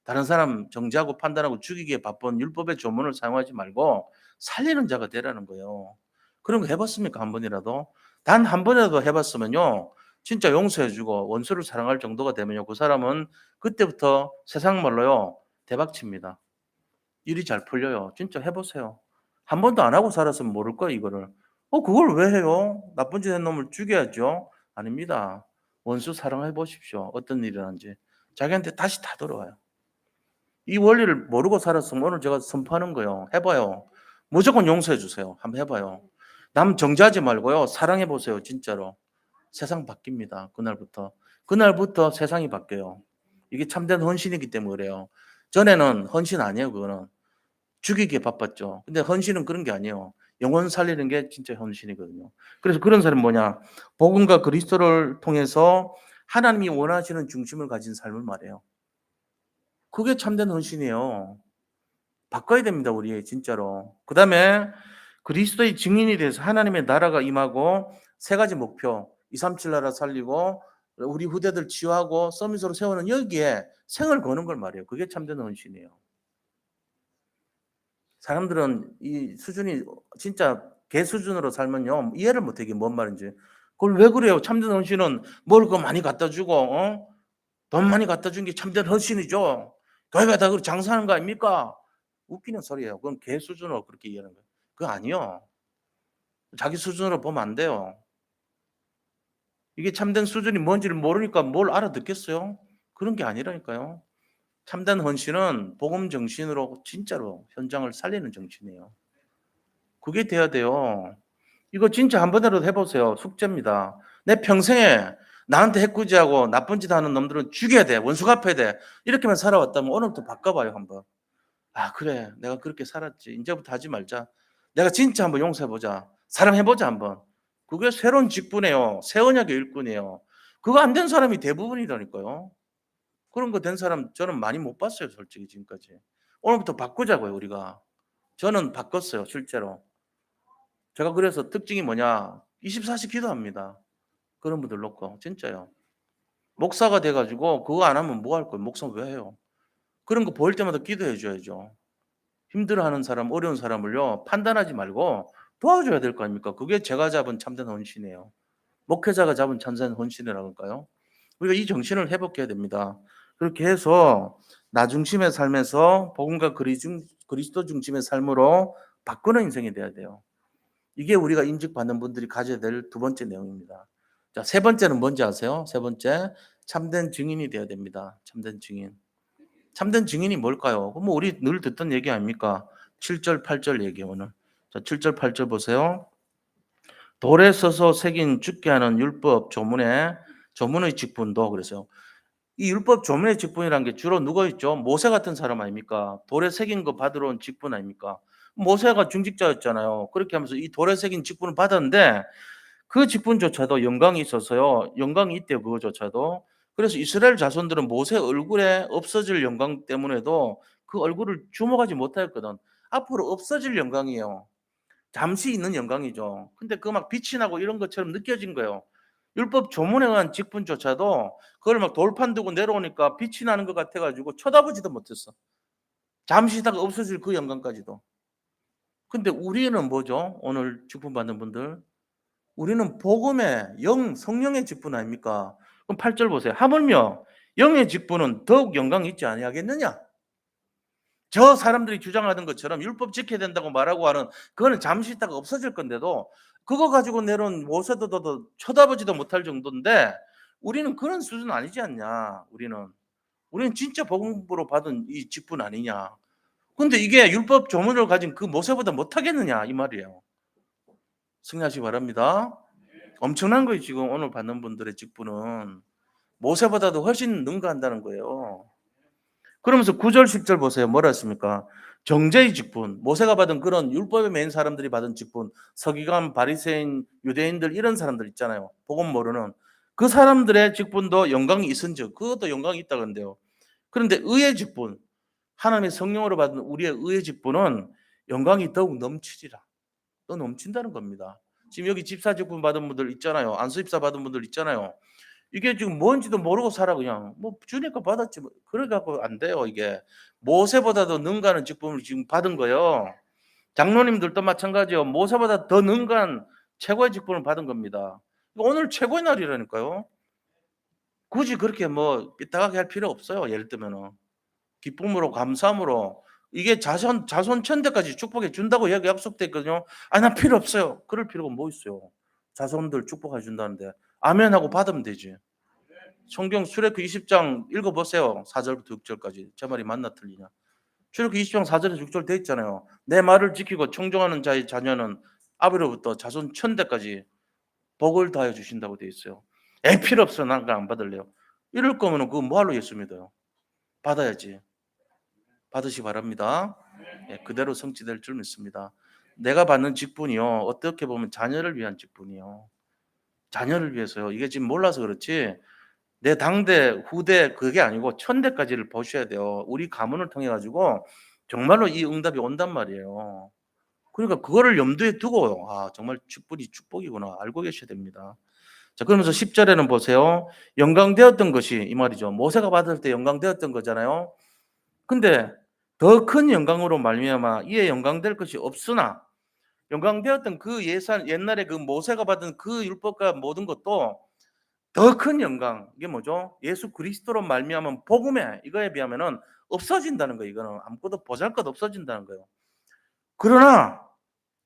다른 사람 정죄하고 판단하고 죽이기에 바쁜 율법의 조문을 사용하지 말고 살리는 자가 되라는 거예요. 그런 거 해봤습니까? 한 번이라도? 단 한 번이라도 해봤으면요. 진짜 용서해주고 원수를 사랑할 정도가 되면요. 그 사람은 그때부터 세상 말로요. 대박칩니다. 일이 잘 풀려요. 진짜 해보세요. 한 번도 안 하고 살았으면 모를 거예요, 이거를. 그걸 왜 해요? 나쁜 짓 한 놈을 죽여야죠. 아닙니다. 원수 사랑해 보십시오. 어떤 일이라는지. 자기한테 다시 다 돌아와요. 이 원리를 모르고 살았으면 오늘 제가 선포하는 거예요. 해봐요. 무조건 용서해 주세요. 한번 해봐요. 남 정죄하지 말고요. 사랑해 보세요. 진짜로. 세상 바뀝니다. 그날부터. 그날부터 세상이 바뀌어요. 이게 참된 헌신이기 때문에 그래요. 전에는 헌신 아니에요. 그거는. 죽이기에 바빴죠. 근데 헌신은 그런 게 아니에요. 영혼 살리는 게 진짜 헌신이거든요. 그래서 그런 사람은 뭐냐? 복음과 그리스도를 통해서 하나님이 원하시는 중심을 가진 삶을 말해요. 그게 참된 헌신이에요. 바꿔야 됩니다, 우리 진짜로. 그다음에 그리스도의 증인이 돼서 하나님의 나라가 임하고 세 가지 목표, 237 나라 살리고 우리 후대들 치유하고 서밋으로 세우는 여기에 생을 거는 걸 말해요. 그게 참된 헌신이에요. 사람들은 이 수준이 진짜 개 수준으로 살면요. 이해를 못 해. 이게 뭔 말인지. 그걸 왜 그래요? 참된 헌신은 먹을 거 많이 갖다 주고 돈 많이 갖다 준 게 참된 헌신이죠. 교회가 다 그 장사하는 거 아닙니까? 웃기는 소리예요. 그건 개 수준으로 그렇게 이해하는 거예요. 그거 아니요. 자기 수준으로 보면 안 돼요. 이게 참된 수준이 뭔지를 모르니까 뭘 알아듣겠어요? 그런 게 아니라니까요. 참된 헌신은 복음 정신으로 진짜로 현장을 살리는 정신이에요. 그게 돼야 돼요. 이거 진짜 한 번이라도 해 보세요. 숙제입니다. 내 평생에 나한테 해코지하고 나쁜 짓 하는 놈들은 죽여야 돼. 원수 갚아야 돼. 이렇게만 살아왔다면 오늘부터 바꿔 봐요, 한번. '아 그래. 내가 그렇게 살았지. 인제부터 하지 말자. 내가 진짜 한번 용서해 보자. 사랑해 보자 한번.' 그게 새로운 직분이에요. 새 언약의 일꾼이에요. 그거 안 된 사람이 대부분이라니까요. 그런 거 된 사람 저는 많이 못 봤어요, 솔직히 지금까지. 오늘부터 바꾸자고요, 우리가. 저는 바꿨어요, 실제로. 제가 그래서 특징이 뭐냐? 24시 기도합니다. 그런 분들 놓고 진짜요. 목사가 돼 가지고 그거 안 하면 뭐 할 거예요? 목사 왜 해요? 그런 거 보일 때마다 기도해 줘야죠. 힘들어하는 사람, 어려운 사람을요, 판단하지 말고 도와줘야 될 거 아닙니까? 그게 제가 잡은 참된 헌신이에요. 목회자가 잡은 참된 헌신이라고 할까요? 우리가 이 정신을 회복해야 됩니다. 그렇게 해서 나 중심의 삶에서 복음과 그리스도 중심의 삶으로 바꾸는 인생이 돼야 돼요. 이게 우리가 인직받는 분들이 가져야 될 두 번째 내용입니다. 자, 세 번째는 뭔지 아세요? 세 번째, 참된 증인이 돼야 됩니다. 참된 증인. 참된 증인이 뭘까요? 뭐 우리 늘 듣던 얘기 아닙니까? 7절, 8절 얘기 오늘. 자, 7절, 8절 보세요. 돌에 써서 새긴 죽게 하는 율법 조문의 직분도 그래서요. 이 율법 조문의 직분이라는 게 주로 누가 있죠? 모세 같은 사람 아닙니까? 돌에 새긴 거 받으러 온 직분 아닙니까? 모세가 중직자였잖아요. 그렇게 하면서 이 돌에 새긴 직분을 받았는데 그 직분조차도 영광이 있어서요. 영광이 있대요, 그거조차도. 그래서 이스라엘 자손들은 모세 얼굴에 없어질 영광 때문에도 그 얼굴을 주목하지 못하였거든. 앞으로 없어질 영광이에요. 잠시 있는 영광이죠. 근데 그 막 빛이 나고 이런 것처럼 느껴진 거예요. 율법 조문에 의한 직분조차도 그걸 막 돌판 두고 내려오니까 빛이 나는 것 같아 가지고 쳐다보지도 못했어. 잠시 있다가 없어질 그 영광까지도. 근데 우리는 뭐죠? 오늘 직분 받는 분들. 우리는 복음의 성령의 직분 아닙니까? 그럼 8절 보세요. 하물며 영의 직분은 더욱 영광이 있지 아니하겠느냐? 저 사람들이 주장하는 것처럼 율법 지켜야 된다고 말하고 하는 그거는 잠시 있다가 없어질 건데도 그거 가지고 내려온 모세도도 쳐다보지도 못할 정도인데 우리는 그런 수준 아니지 않냐? 우리는 진짜 복음으로 받은 이 직분 아니냐? 근데 이게 율법 조문을 가진 그 모세보다 못하겠느냐 이 말이에요. 승리하시기 바랍니다. 엄청난 거예요 지금 오늘 받는 분들의 직분은. 모세보다도 훨씬 능가한다는 거예요. 그러면서 9절 10절 보세요. 뭐라 했습니까? 정죄의 직분. 모세가 받은 그런 율법에 매인 사람들이 받은 직분. 서기관, 바리새인, 유대인들 이런 사람들 있잖아요. 복음 모르는 그 사람들의 직분도 영광이 있은즉 그것도 영광이 있다 그런데요. 그런데 의의 직분, 하나님의 성령으로 받은 우리의 의의 직분은 영광이 더욱 넘치리라. 또 넘친다는 겁니다. 지금 여기 집사 직분 받은 분들 있잖아요. 안수집사 받은 분들 있잖아요. 이게 지금 뭔지도 모르고 살아 그냥. 뭐 주니까 받았지 뭐. 그래 갖고 안 돼요 이게. 모세보다도 능가하는 직분을 지금 받은 거예요. 장로님들도 마찬가지예요. 모세보다 더 능가한 최고의 직분을 받은 겁니다. 오늘 최고의 날이라니까요. 굳이 그렇게 뭐 삐딱하게 할 필요 없어요. 예를 들면은. 기쁨으로 감사함으로 이게 자손 천대까지 축복해 준다고 여기 약속돼 있거든요. "아 난 필요 없어요." 그럴 필요가 뭐 있어요. 자손들 축복해 준다는데 아멘 하고 받으면 되지. 성경 출애굽기 20장 읽어 보세요. 4 절부터 6 절까지. 제 말이 맞나 틀리냐. 출애굽기 20장 4 절에서 6절 돼 있잖아요. "내 말을 지키고 청종하는 자의 자녀는 아비로부터 자손 천대까지 복을 다해 주신다."고 돼 있어요. "에이 필요 없어. 난 그거 안 받을래요." 이럴 거면은 그거 뭐하러 예수 믿어요? 받아야지. 받으시기 바랍니다. 예, 그대로 성취될 줄 믿습니다. 내가 받는 직분이요. 어떻게 보면 자녀를 위한 직분이요. 자녀를 위해서요. 이게 지금 몰라서 그렇지 내 당대, 후대 그게 아니고 천대까지를 보셔야 돼요. 우리 가문을 통해 가지고 정말로 이 응답이 온단 말이에요. 그러니까 그거를 염두에 두고 정말 직분이 축복이구나 알고 계셔야 됩니다. 자, 그러면서 10 절에는 보세요. 영광되었던 것이 이 말이죠. 모세가 받을 때 영광되었던 거잖아요. 근데 더 큰 영광으로 말미암아 이에 영광될 것이 없으나 영광되었던 그 옛날에 그 모세가 받은 그 율법과 모든 것도 더 큰 영광 이게 뭐죠? 예수 그리스도로 말미암은 복음에 이거에 비하면은 없어진다는 거예요. 이거는 아무것도 보잘것 없어진다는 거예요. 그러나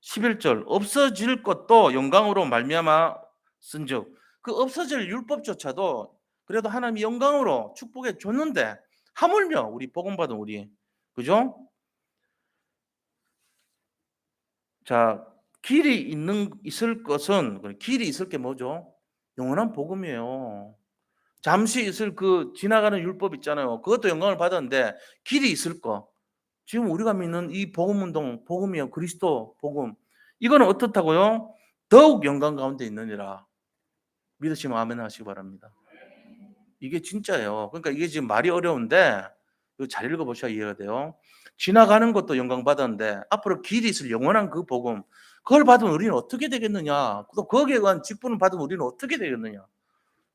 11절 없어질 것도 영광으로 말미암아 쓴즉 그 없어질 율법조차도 그래도 하나님이 영광으로 축복해 줬는데 하물며 우리 복음 받은 우리, 그죠? 자, 있을 것은, 길이 있을 게 뭐죠? 영원한 복음이에요. 잠시 있을 그 지나가는 율법 있잖아요. 그것도 영광을 받았는데 길이 있을 거. 지금 우리가 믿는 이 복음 운동, 복음이요. 그리스도 복음. 이거는 어떻다고요? 더욱 영광 가운데 있느니라. 믿으시면 아멘 하시기 바랍니다. 이게 진짜예요. 그러니까 이게 지금 말이 어려운데 이거 잘 읽어보셔야 이해가 돼요. 지나가는 것도 영광 받았는데 앞으로 길이 있을 영원한 그 복음, 그걸 받으면 우리는 어떻게 되겠느냐? 또 거기에 관한 직분을 받으면 우리는 어떻게 되겠느냐?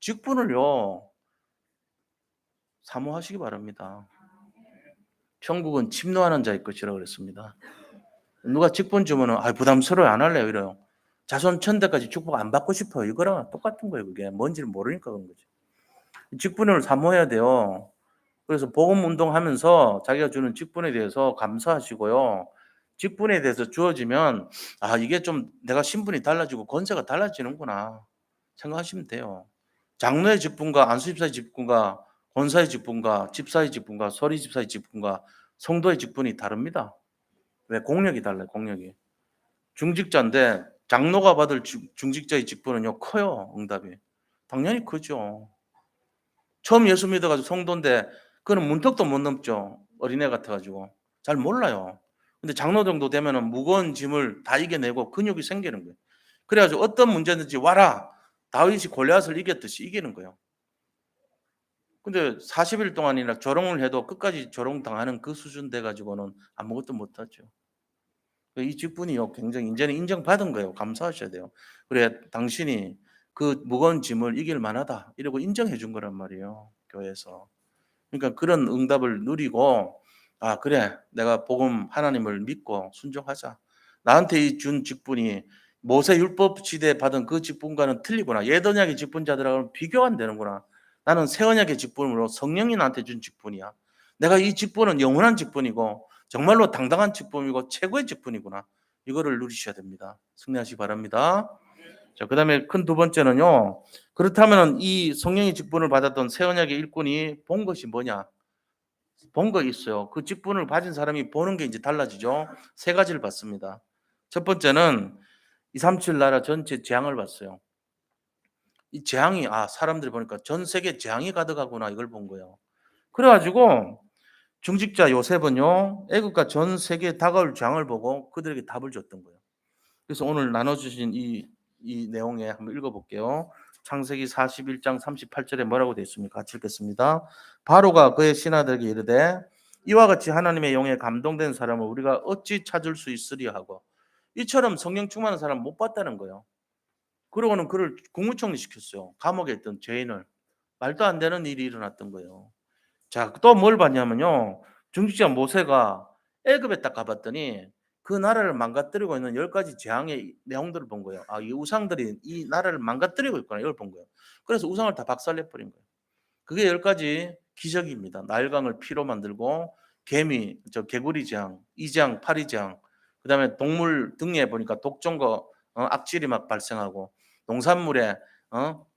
직분을요, 사모하시기 바랍니다. 천국은 침노하는 자의 것이라고 그랬습니다. 누가 직분 주면은 부담스러워 안 할래요 이래요. 자손 천대까지 축복 안 받고 싶어요. 이거랑 똑같은 거예요. 그게 뭔지를 모르니까 그런 거지. 직분을 사모해야 돼요. 그래서 복음 운동하면서 자기가 주는 직분에 대해서 감사하시고요. 직분에 대해서 주어지면 이게 좀 내가 신분이 달라지고 권세가 달라지는구나 생각하시면 돼요. 장로의 직분과 안수집사의 직분과 권사의 직분과 집사의 직분과 서리 집사의 직분과 성도의 직분이 다릅니다. 왜? 공력이 달라요. 공력이. 중직자인데 장로가 받을 중직자의 직분은요 커요. 응답이. 당연히 크죠. 처음 예수 믿어가지고 성도인데 그는 문턱도 못 넘죠. 어린애 같아가지고 잘 몰라요. 근데 장로 정도 되면은 무거운 짐을 다 이겨내고 근육이 생기는 거예요. 그래가지고 어떤 문제든지 와라, 다윗이 골리앗을 이겼듯이 이기는 거예요. 근데 40일 동안이나 조롱을 해도 끝까지 조롱당하는 그 수준 돼가지고는 아무것도 못하죠. 이 직분이요 굉장히 이제는 인정받은 거예요. 감사하셔야 돼요. 그래 당신이 그 무거운 짐을 이길 만하다 이러고 인정해 준 거란 말이에요. 교회에서. 그러니까 그런 응답을 누리고 그래 내가 복음 하나님을 믿고 순종하자. 나한테 이 준 직분이 모세 율법 시대에 받은 그 직분과는 틀리구나. 옛 언약의 직분자들하고는 비교가 안 되는구나. 나는 새 언약의 직분으로 성령이 나한테 준 직분이야. 내가 이 직분은 영원한 직분이고 정말로 당당한 직분이고 최고의 직분이구나. 이거를 누리셔야 됩니다. 승리하시기 바랍니다. 자, 그다음에 큰 두 번째는요. 그렇다면 이 성령의 직분을 받았던 새 언약의 일꾼이 본 것이 뭐냐? 본 거 있어요. 그 직분을 가진 사람이 보는 게 이제 달라지죠. 세 가지를 봤습니다. 첫 번째는 237 나라 전체 재앙을 봤어요. 이 재앙이 사람들이 보니까 전 세계 재앙이 가득하구나 이걸 본 거예요. 그래가지고 중직자 요셉은요 애국과 전 세계에 다가올 재앙을 보고 그들에게 답을 줬던 거예요. 그래서 오늘 나눠주신 이 내용에 한번 읽어볼게요. 창세기 41장 38절에 뭐라고 되어 있습니까? 같이 읽겠습니다. 바로가 그의 신하들에게 이르되 이와 같이 하나님의 영에 감동된 사람을 우리가 어찌 찾을 수 있으리야 하고, 이처럼 성령 충만한 사람 못 봤다는 거예요. 그러고는 그를 국무총리 시켰어요. 감옥에 있던 죄인을. 말도 안 되는 일이 일어났던 거예요. 자, 또 뭘 봤냐면요. 중직자 모세가 애굽에 딱 가봤더니 그 나라를 망가뜨리고 있는 10가지 재앙의 내용들을 본 거예요. 이 우상들이 이 나라를 망가뜨리고 있구나. 이걸 본 거예요. 그래서 우상을 다 박살내 버린 거예요. 그게 10가지 기적입니다. 나일강을 피로 만들고 개구리 재앙, 이재앙, 파리재앙, 그다음에 동물 등에 보니까 독종과 악질이 막 발생하고 농산물에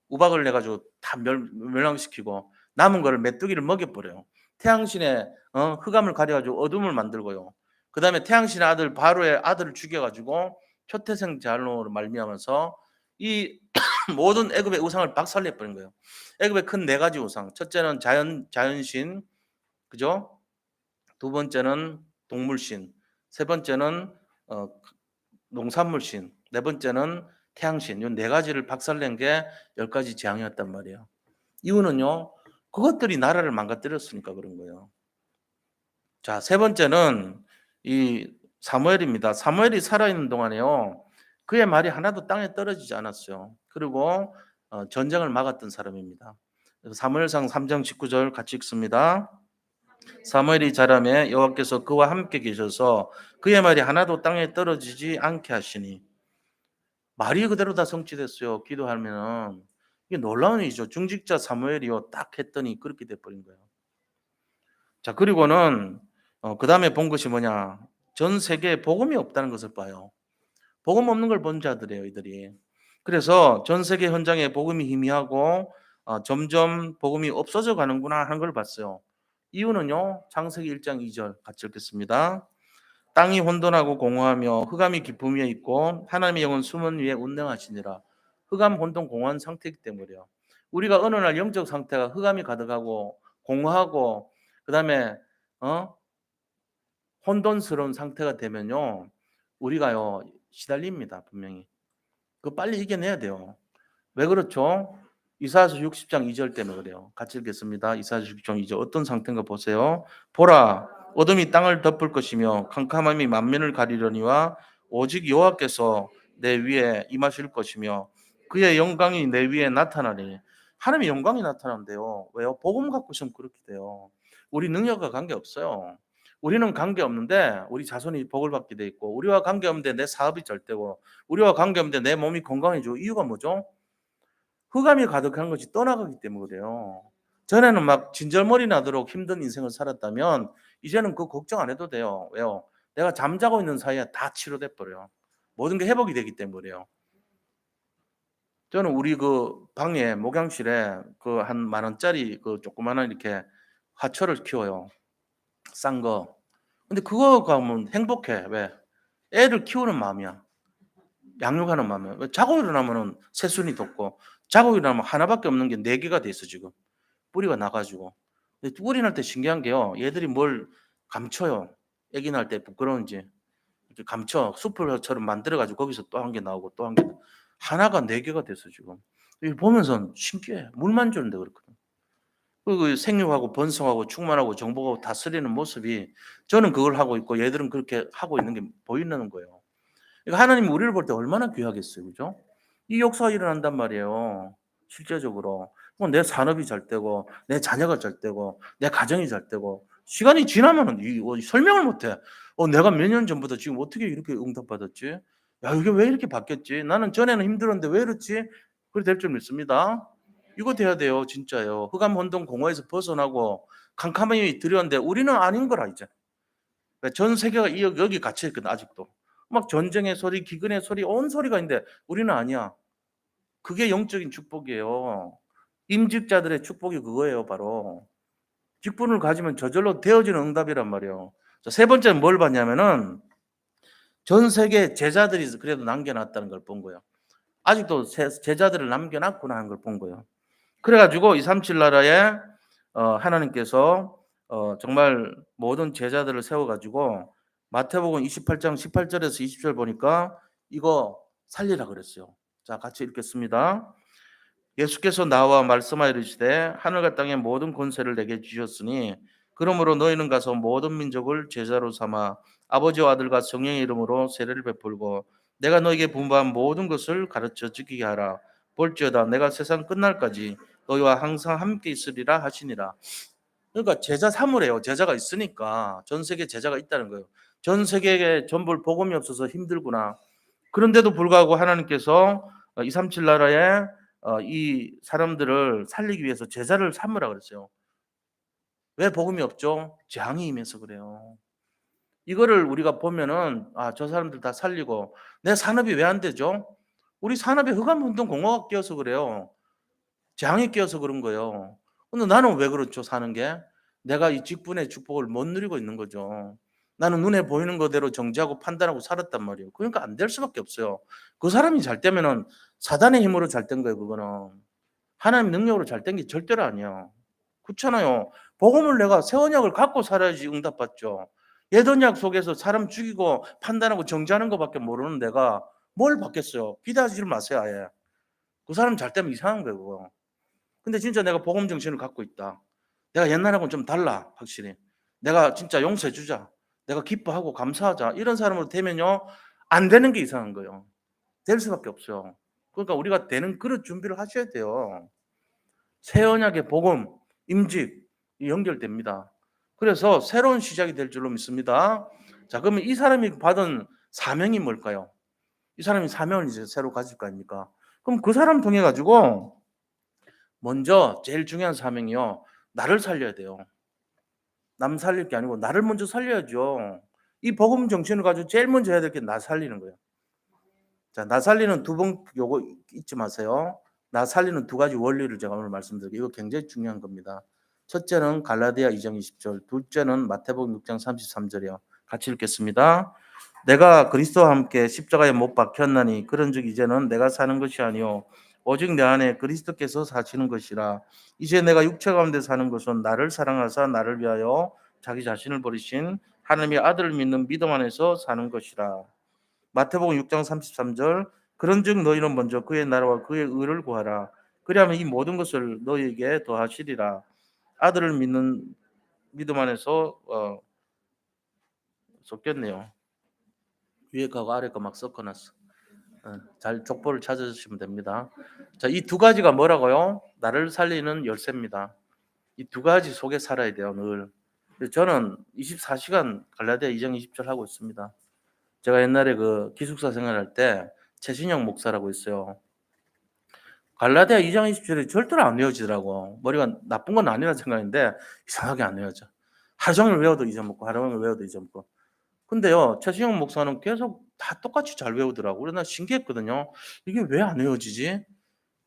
우박을 내 가지고 다 멸망시키고 남은 거를 메뚜기를 먹여버려요. 태양신에 흑암을 가려가지고 어둠을 만들고요. 그 다음에 태양신의 아들 바로의 아들을 죽여가지고 초태생 제할로 말미암아서 이 모든 애굽의 우상을 박살내버린 거예요. 애굽의 큰 4가지 우상. 첫째는 자연신, 그죠? 두 번째는 동물신, 세 번째는 농산물신, 네 번째는 태양신. 이 4가지를 박살낸 게 10가지 재앙이었단 말이에요. 이유는요, 그것들이 나라를 망가뜨렸으니까 그런 거예요. 자, 세 번째는 이 사무엘입니다. 사무엘이 살아있는 동안에요, 그의 말이 하나도 땅에 떨어지지 않았어요. 그리고 전쟁을 막았던 사람입니다. 사무엘상 3장 19절 같이 읽습니다. 사무엘이 자라매 여호와께서 그와 함께 계셔서 그의 말이 하나도 땅에 떨어지지 않게 하시니, 말이 그대로 다 성취됐어요. 기도하면은. 이게 놀라운 일이죠. 중직자 사무엘이요 딱 했더니 그렇게 돼버린 거예요. 자, 그리고는 그 다음에 본 것이 뭐냐? 전 세계에 복음이 없다는 것을 봐요. 복음 없는 걸 본 자들이에요, 이들이. 그래서 전 세계 현장에 복음이 희미하고 점점 복음이 없어져 가는구나 하는 걸 봤어요. 이유는요. 창세기 1장 2절 같이 읽겠습니다. 땅이 혼돈하고 공허하며 흑암이 깊음 위에 있고 하나님의 영은 수문 위에 운행하시니라. 흑암, 혼돈, 공허한 상태이기 때문이에요. 우리가 어느 날 영적 상태가 흑암이 가득하고 공허하고 그다음에 어? 혼돈스러운 상태가 되면요. 우리가요. 시달립니다. 분명히. 그거 빨리 이겨내야 돼요. 왜 그렇죠? 이사야서 60장 2절 때문에 그래요. 같이 읽겠습니다. 이사야서 60장 2절 어떤 상태인가 보세요. 보라, 어둠이 땅을 덮을 것이며 캄캄함이 만민을 가리려니와 오직 여호와께서 내 위에 임하실 것이며 그의 영광이 내 위에 나타나니. 하나님의 영광이 나타난대요. 왜요? 복음 갖고 있으면 그렇게 돼요. 우리 능력과 관계없어요. 우리는 관계없는데 우리 자손이 복을 받게 돼 있고 우리와 관계없는데 내 사업이 잘 되고 우리와 관계없는데 내 몸이 건강해지고 이유가 뭐죠? 흑암이 가득한 것이 떠나가기 때문에 그래요. 전에는 막 진절머리 나도록 힘든 인생을 살았다면 이제는 그 걱정 안 해도 돼요. 왜요? 내가 잠자고 있는 사이에 다 치료돼 버려요. 모든 게 회복이 되기 때문에 그래요. 저는 우리 그 방에 목양실에 그 한 10,000원짜리 그 조그마한 이렇게 화초를 키워요. 싼 거. 근데 그거 가면 행복해. 왜? 애를 키우는 마음이야. 양육하는 마음이야. 왜 자고 일어나면은 새순이 돋고 자고 일어나면 하나밖에 없는 게 4개가 돼 있어 지금. 뿌리가 나 가지고. 근데 뿌리 날 때 신기한 게요. 얘들이 뭘 감춰요. 아기 날 때 부끄러운지. 이렇게 감춰. 숲을처럼 만들어 가지고 거기서 또 한 개 나오고 또 한 개. 하나가 4개가 됐어 지금. 이거 보면서 신기해. 물만 주는데 그렇거든. 그 생육하고 번성하고 충만하고 정복하고 다스리는 모습이 저는 그걸 하고 있고 얘들은 그렇게 하고 있는 게 보이는 거예요. 그러니까 하나님이 우리를 볼 때 얼마나 귀하겠어요. 그죠? 이 역사가 일어난단 말이에요. 실제적으로. 내 산업이 잘 되고 내 자녀가 잘 되고 내 가정이 잘 되고 시간이 지나면은 설명을 못 해. 내가 몇 년 전보다 지금 어떻게 이렇게 응답받았지? 야, 이게 왜 이렇게 바뀌었지? 나는 전에는 힘들었는데 왜 이렇지? 그래 될 줄 믿습니다. 이거 돼야 돼요. 진짜요. 흑암 혼돈 공허에서 벗어나고 캄캄함이 두려운데 우리는 아닌 거라 이제. 그러니까 전 세계가 여기 갇혀 있거든 아직도. 막 전쟁의 소리, 기근의 소리, 온 소리가 있는데 우리는 아니야. 그게 영적인 축복이에요. 임직자들의 축복이 그거예요, 바로. 직분을 가지면 저절로 되어지는 응답이란 말이에요. 자, 세 번째는 뭘 봤냐면은 전 세계 제자들이 그래도 남겨놨다는 걸 본 거예요. 아직도 제자들을 남겨놨구나 하는 걸 본 거예요. 그래가지고 237 나라에 하나님께서 정말 모든 제자들을 세워가지고 마태복음 28장 18절에서 20절 보니까 이거 살리라 그랬어요. 자, 같이 읽겠습니다. 예수께서 나와 말씀하여 이르시되 하늘과 땅의 모든 권세를 내게 주셨으니 그러므로 너희는 가서 모든 민족을 제자로 삼아 아버지와 아들과 성령의 이름으로 세례를 베풀고 내가 너에게 분부한 모든 것을 가르쳐 지키게 하라. 볼지어다 내가 세상 끝날까지 너희와 항상 함께 있으리라 하시니라. 그러니까 제자 삼으래요. 제자가 있으니까 전 세계 제자가 있다는 거예요. 전 세계에 전부 복음이 없어서 힘들구나. 그런데도 불구하고 하나님께서 237 나라에 이 사람들을 살리기 위해서 제자를 삼으라 그랬어요. 왜 복음이 없죠? 재앙이 임해서 그래요. 이거를 우리가 보면은 저 사람들 다 살리고 내 산업이 왜 안 되죠? 우리 산업에 흑암 운동 공허가 끼어서 그래요. 재앙이 끼어서 그런 거예요. 근데 나는 왜 그렇죠, 사는 게? 내가 이 직분의 축복을 못 누리고 있는 거죠. 나는 눈에 보이는 거대로 정죄하고 판단하고 살았단 말이에요. 그러니까 안 될 수밖에 없어요. 그 사람이 잘 되면은 사단의 힘으로 잘 된 거예요, 그거는. 하나님의 능력으로 잘 된 게 절대로 아니에요. 그렇잖아요. 복음을 내가 새 언약을 갖고 살아야지 응답받죠. 옛 언약 속에서 사람 죽이고 판단하고 정죄하는 것밖에 모르는 내가 뭘 받겠어요. 기대하지 마세요, 아예. 그 사람 잘 되면 이상한 거예요, 그거. 근데 진짜 내가 복음 정신을 갖고 있다. 내가 옛날하고는 좀 달라, 확실히. 내가 진짜 용서해 주자. 내가 기뻐하고 감사하자. 이런 사람으로 되면요. 안 되는 게 이상한 거예요. 될 수밖에 없어요. 그러니까 우리가 되는 그런 준비를 하셔야 돼요. 새 언약의 복음, 임직 연결됩니다. 그래서 새로운 시작이 될 줄로 믿습니다. 자, 그러면 이 사람이 받은 사명이 뭘까요? 이 사람이 사명을 이제 새로 가질 거 아닙니까? 그럼 그 사람 통해 가지고 먼저 제일 중요한 사명이요. 나를 살려야 돼요. 남 살릴 게 아니고 나를 먼저 살려야죠. 이 복음 정신을 가지고 제일 먼저 해야 될 게 나 살리는 거예요. 자, 나 살리는 두 번 요거 잊지 마세요. 나 살리는 두 가지 원리를 제가 오늘 말씀드릴게요. 이거 굉장히 중요한 겁니다. 첫째는 갈라디아 2장 20절, 둘째는 마태복음 6장 33절이요. 같이 읽겠습니다. 내가 그리스도와 함께 십자가에 못 박혔나니 그런즉 이제는 내가 사는 것이 아니요 오직 내 안에 그리스도께서 사시는 것이라. 이제 내가 육체 가운데 사는 것은 나를 사랑하사 나를 위하여 자기 자신을 버리신 하나님의 아들을 믿는 믿음 안에서 사는 것이라. 마태복음 6장 33절, 그런즉 너희는 먼저 그의 나라와 그의 의를 구하라. 그리하면 이 모든 것을 너희에게 더하시리라. 아들을 믿는 믿음 안에서 섞였네요. 위에 거하고 아래 거 막 섞어놨어. 잘 족보를 찾아주시면 됩니다. 자, 이 두 가지가 뭐라고요? 나를 살리는 열쇠입니다. 이 두 가지 속에 살아야 돼요, 늘. 저는 24시간 갈라디아 2장 20절 하고 있습니다. 제가 옛날에 그 기숙사 생활할 때 최신영 목사라고 있어요. 갈라디아 2장 20절이 절대로 안 외워지더라고. 머리가 나쁜 건 아니라 생각했는데 이상하게 안 외워져. 하루 종일 외워도 잊어먹고 하루 종일 외워도 잊어먹고. 근데요, 최신영 목사는 계속 다 똑같이 잘 외우더라고. 그래서 나 신기했거든요. 이게 왜 안 외워지지?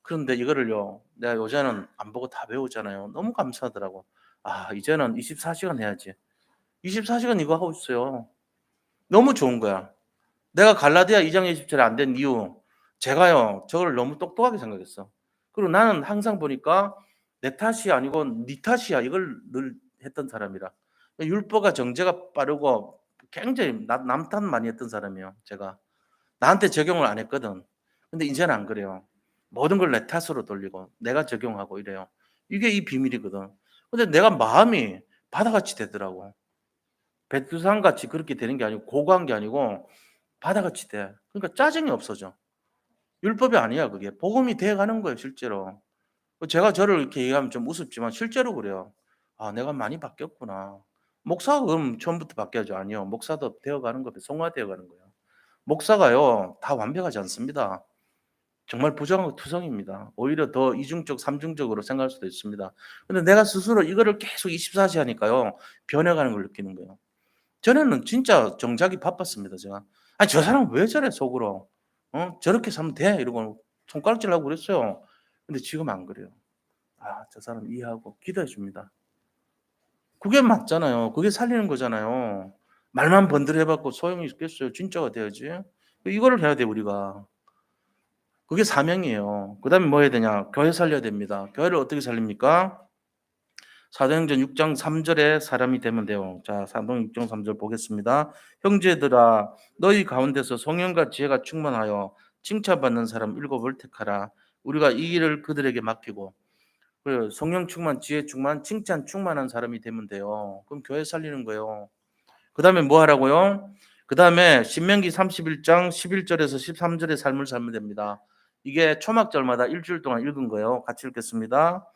그런데 이거를요, 내가 요새는 안 보고 다 외우잖아요. 너무 감사하더라고. 아, 이제는 24시간 해야지. 24시간 이거 하고 있어요. 너무 좋은 거야. 내가 갈라디아 2장 20절에 안 된 이유, 제가요, 저걸 너무 똑똑하게 생각했어. 그리고 나는 항상 보니까 내 탓이 아니고 네 탓이야. 이걸 늘 했던 사람이라. 율법과 정죄가 빠르고 굉장히 남 탓 많이 했던 사람이에요. 제가. 나한테 적용을 안 했거든. 근데 이제는 안 그래요. 모든 걸 내 탓으로 돌리고 내가 적용하고 이래요. 이게 이 비밀이거든. 근데 내가 마음이 바다같이 되더라고. 백두산같이 그렇게 되는 게 아니고 고고한 게 아니고 바다같이 돼. 그러니까 짜증이 없어져. 율법이 아니야 그게. 복음이 돼 가는 거예요 실제로. 제가 저를 이렇게 얘기하면 좀 우습지만 실제로 그래요. '아 내가 많이 바뀌었구나.' 목사가 그럼 처음부터 바뀌어야죠. 아니요. 목사도 되어 가는 거예요. 성화되어 가는 거예요. 목사가요 다 완벽하지 않습니다. 정말 부정하고 투성입니다. 오히려 더 이중적, 삼중적으로 생각할 수도 있습니다. 근데 내가 스스로 이거를 계속 24시 하니까요. 변해가는 걸 느끼는 거예요. 전에는 진짜 정작이 바빴습니다, 제가. '아니 저 사람 왜 저래 속으로. 저렇게 살면 돼.' 이러고 손가락질하고 그랬어요. 근데 지금 안 그래요. 아 저 사람 이해하고 기도해 줍니다. 그게 맞잖아요. 그게 살리는 거잖아요. 말만 번들어 봤고 소용이 있겠어요. 진짜가 돼야지. 이거를 해야 돼요, 우리가. 그게 사명이에요. 그다음에 뭐 해야 되냐? 교회 살려야 됩니다. 교회를 어떻게 살립니까? 사도행전 6장 3절에 사람이 되면 돼요. 자, 사도행전 6장 3절 보겠습니다. 형제들아 너희 가운데서 성령과 지혜가 충만하여 칭찬받는 사람 7을 택하라. 우리가 이 일을 그들에게 맡기고 그 성령 충만, 지혜 충만, 칭찬 충만한 사람이 되면 돼요. 그럼 교회 살리는 거예요. 그다음에 뭐 하라고요? 그다음에 신명기 31장 11절에서 13절의 삶을 살면 됩니다. 이게 초막절마다 일주일 동안 읽은 거예요. 같이 읽겠습니다.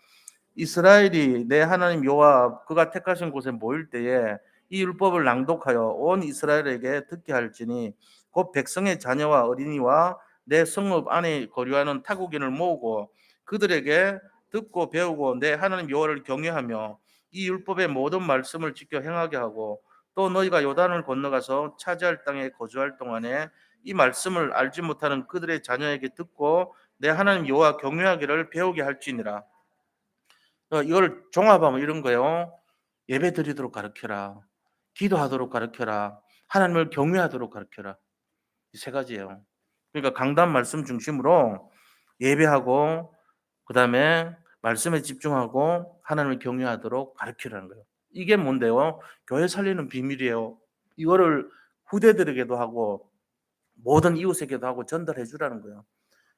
이스라엘이 내 하나님 여호와 그가 택하신 곳에 모일 때에 이 율법을 낭독하여 온 이스라엘에게 듣게 할지니 곧 백성의 자녀와 어린이와 내 성읍 안에 거류하는 타국인을 모으고 그들에게 듣고 배우고 내 하나님 여호와를 경외하며 이 율법의 모든 말씀을 지켜 행하게 하고 또 너희가 요단을 건너가서 차지할 땅에 거주할 동안에 이 말씀을 알지 못하는 그들의 자녀에게 듣고 내 하나님 여호와 경외하기를 배우게 할지니라. 이걸 종합하면 이런 거예요. 예배 드리도록 가르쳐라. 기도하도록 가르쳐라. 하나님을 경외하도록 가르쳐라. 이 세 가지예요. 그러니까 강단 말씀 중심으로 예배하고 그다음에 말씀에 집중하고 하나님을 경외하도록 가르치라는 거예요. 이게 뭔데요? 교회 살리는 비밀이에요. 이거를 후대들에게도 하고 모든 이웃에게도 하고 전달해 주라는 거예요.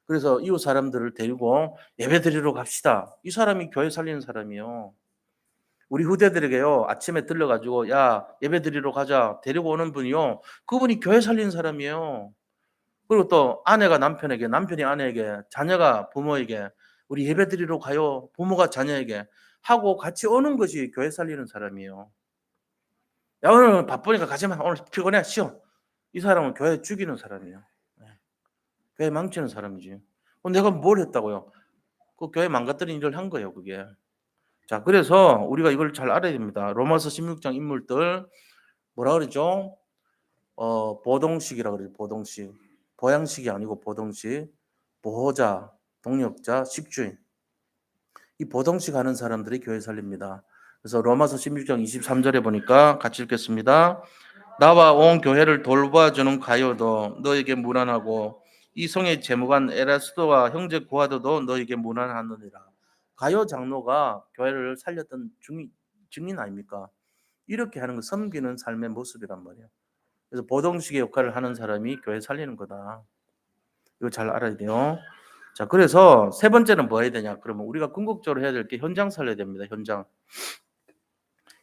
그래서 이웃 사람들을 데리고 예배 드리러 갑시다. 이 사람이 교회 살리는 사람이에요. 우리 후대들에게요. 아침에 들러 가지고 야, 예배 드리러 가자. 데리고 오는 분이요. 그분이 교회 살리는 사람이에요. 그리고 또 아내가 남편에게, 남편이 아내에게, 자녀가 부모에게 우리 예배 드리러 가요. 부모가 자녀에게 하고 같이 오는 것이 교회 살리는 사람이에요. 야, 오늘 바쁘니까 가지 마. 오늘 피곤해. 쉬어. 이 사람은 교회 죽이는 사람이에요. 네. 교회 망치는 사람이지. 내가 뭘 했다고요? 그 교회 망가뜨린 일을 한 거예요, 그게. 자, 그래서 우리가 이걸 잘 알아야 됩니다. 로마서 16장 인물들 뭐라 그러죠? 보동식이라 그래요. 보동식. 보양식이 아니고 보동식, 보호자, 동력자, 식주인. 이 보동식 하는 사람들이 교회 살립니다. 그래서 로마서 16장 23절에 보니까 같이 읽겠습니다. 나와 온 교회를 돌봐주는 가요도 너에게 무난하고 이 성의 재무관 에라스도와 형제 고아도도 너에게 무난하느니라. 가요 장로가 교회를 살렸던 증인 아닙니까? 이렇게 하는 거 섬기는 삶의 모습이란 말이에요. 그래서 보동식의 역할을 하는 사람이 교회 살리는 거다. 이거 잘 알아야 돼요. 자, 그래서 세 번째는 뭐 해야 되냐? 그러면 우리가 궁극적으로 해야 될 게 현장 살려야 됩니다. 현장.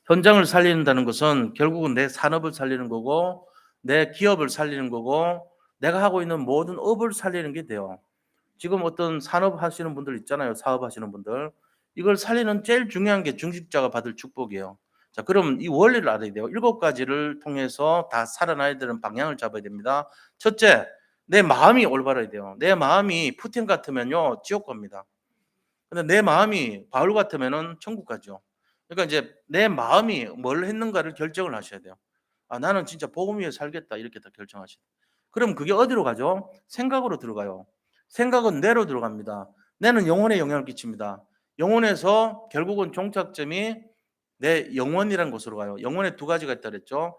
현장을 살린다는 것은 결국은 내 산업을 살리는 거고 내 기업을 살리는 거고 내가 하고 있는 모든 업을 살리는 게 돼요. 지금 어떤 산업 하시는 분들 있잖아요. 사업 하시는 분들. 이걸 살리는 제일 중요한 게 중직자가 받을 축복이에요. 자, 그럼 이 원리를 알아야 돼요. 7가지를 통해서 다 살아나야 되는 방향을 잡아야 됩니다. 첫째, 내 마음이 올바라야 돼요. 내 마음이 푸틴 같으면요, 지옥 갑니다. 근데 내 마음이 바울 같으면은 천국 가죠. 그러니까 이제 내 마음이 뭘 했는가를 결정을 하셔야 돼요. 아, 나는 진짜 복음 위에 살겠다. 이렇게 다 결정하셔야 돼요. 그럼 그게 어디로 가죠? 생각으로 들어가요. 생각은 뇌로 들어갑니다. 뇌는 영혼에 영향을 끼칩니다. 영혼에서 결국은 종착점이 내 영혼이라는 곳으로 가요. 영혼에 두 가지가 있다 그랬죠.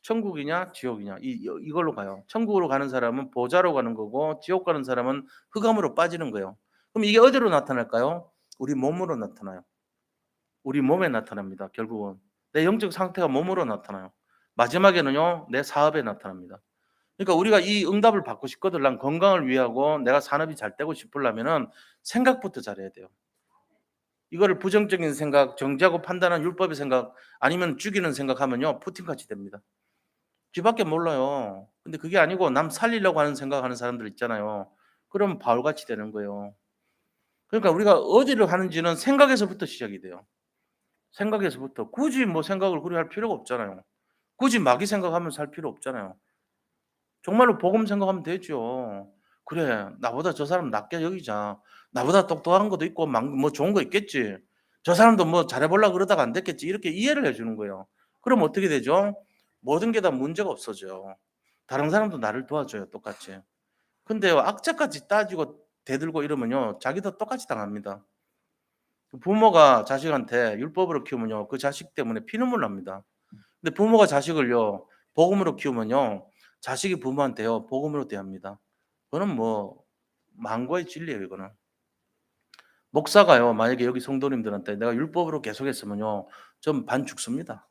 천국이냐 지옥이냐 이걸로 가요. 천국으로 가는 사람은 보좌로 가는 거고 지옥 가는 사람은 흑암으로 빠지는 거예요. 그럼 이게 어디로 나타날까요? 우리 몸으로 나타나요. 우리 몸에 나타납니다. 결국은 내 영적 상태가 몸으로 나타나요. 마지막에는요 내 사업에 나타납니다. 그러니까 우리가 이 응답을 받고 싶거든. 난 건강을 위하고 내가 산업이 잘 되고 싶으려면은 생각부터 잘해야 돼요. 이거를 부정적인 생각, 정죄하고 판단한 율법의 생각, 아니면 죽이는 생각하면요 푸틴같이 됩니다. 쥐밖에 몰라요. 근데 그게 아니고 남 살리려고 하는 생각하는 사람들 있잖아요. 그럼 바울같이 되는 거예요. 그러니까 우리가 어디를 하는지는 생각에서부터 시작이 돼요. 생각에서부터. 굳이 뭐 생각을 그리 할 필요가 없잖아요. 굳이 마귀 생각하면서 할 필요 없잖아요. 정말로 복음 생각하면 되죠. 그래, 나보다 저 사람 낫게 여기자. 나보다 똑똑한 것도 있고 뭐 좋은 거 있겠지. 저 사람도 뭐 잘해보려고 그러다가 안 됐겠지. 이렇게 이해를 해주는 거예요. 그럼 어떻게 되죠? 모든 게 다 문제가 없어져요. 다른 사람도 나를 도와줘요. 똑같이. 근데요, 악착같이 따지고 대들고 이러면요, 자기도 똑같이 당합니다. 부모가 자식한테 율법으로 키우면요, 그 자식 때문에 피눈물 납니다. 근데 부모가 자식을요, 복음으로 키우면요, 자식이 부모한테요, 복음으로 대합니다. 그거는 뭐 망고의 진리예요, 이거는. 목사가요, 만약에 여기 성도님들한테 내가 율법으로 계속했으면요, 좀 반 죽습니다.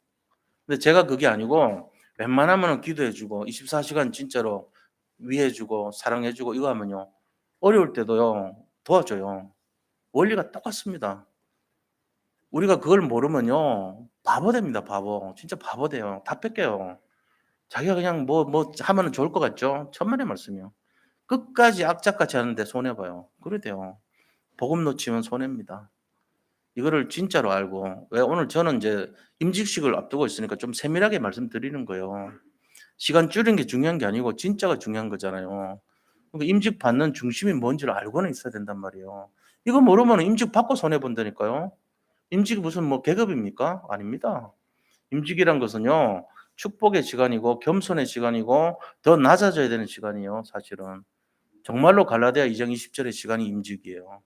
근데 제가 그게 아니고 웬만하면 기도해주고 24시간 진짜로 위해주고 사랑해주고 이거 하면요, 어려울 때도요 도와줘요. 원리가 똑같습니다. 우리가 그걸 모르면요 바보 됩니다. 바보. 진짜 바보 돼요. 다 뺏겨요. 자기가 그냥 뭐 하면 좋을 것 같죠? 천만의 말씀이요. 끝까지 악착같이 하는데 손해봐요. 그래 돼요. 복음 놓치면 손해입니다. 이거를 진짜로 알고, 왜 오늘 저는 이제 임직식을 앞두고 있으니까 좀 세밀하게 말씀드리는 거예요. 시간 줄이는 게 중요한 게 아니고 진짜가 중요한 거잖아요. 그러니까 임직 받는 중심이 뭔지를 알고는 있어야 된단 말이에요. 이거 모르면 임직 받고 손해 본다니까요. 임직이 무슨 뭐 계급입니까? 아닙니다. 임직이란 것은요, 축복의 시간이고 겸손의 시간이고 더 낮아져야 되는 시간이에요. 사실은 정말로 갈라디아 2장 20절의 시간이 임직이에요.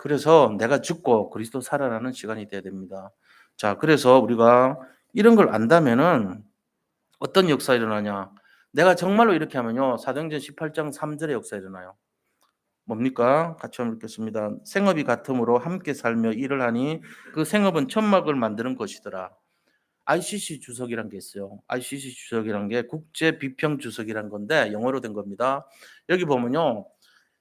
그래서 내가 죽고 그리스도 살아나는 시간이 돼야 됩니다. 자, 그래서 우리가 이런 걸 안다면은 어떤 역사 일어나냐? 내가 정말로 이렇게 하면요, 사도행전 18장 3절의 역사 일어나요. 뭡니까? 같이 한번 읽겠습니다. 생업이 같음으로 함께 살며 일을 하니 그 생업은 천막을 만드는 것이더라. ICC 주석이란 게 있어요. ICC 주석이란 게 국제 비평 주석이란 건데 영어로 된 겁니다. 여기 보면요,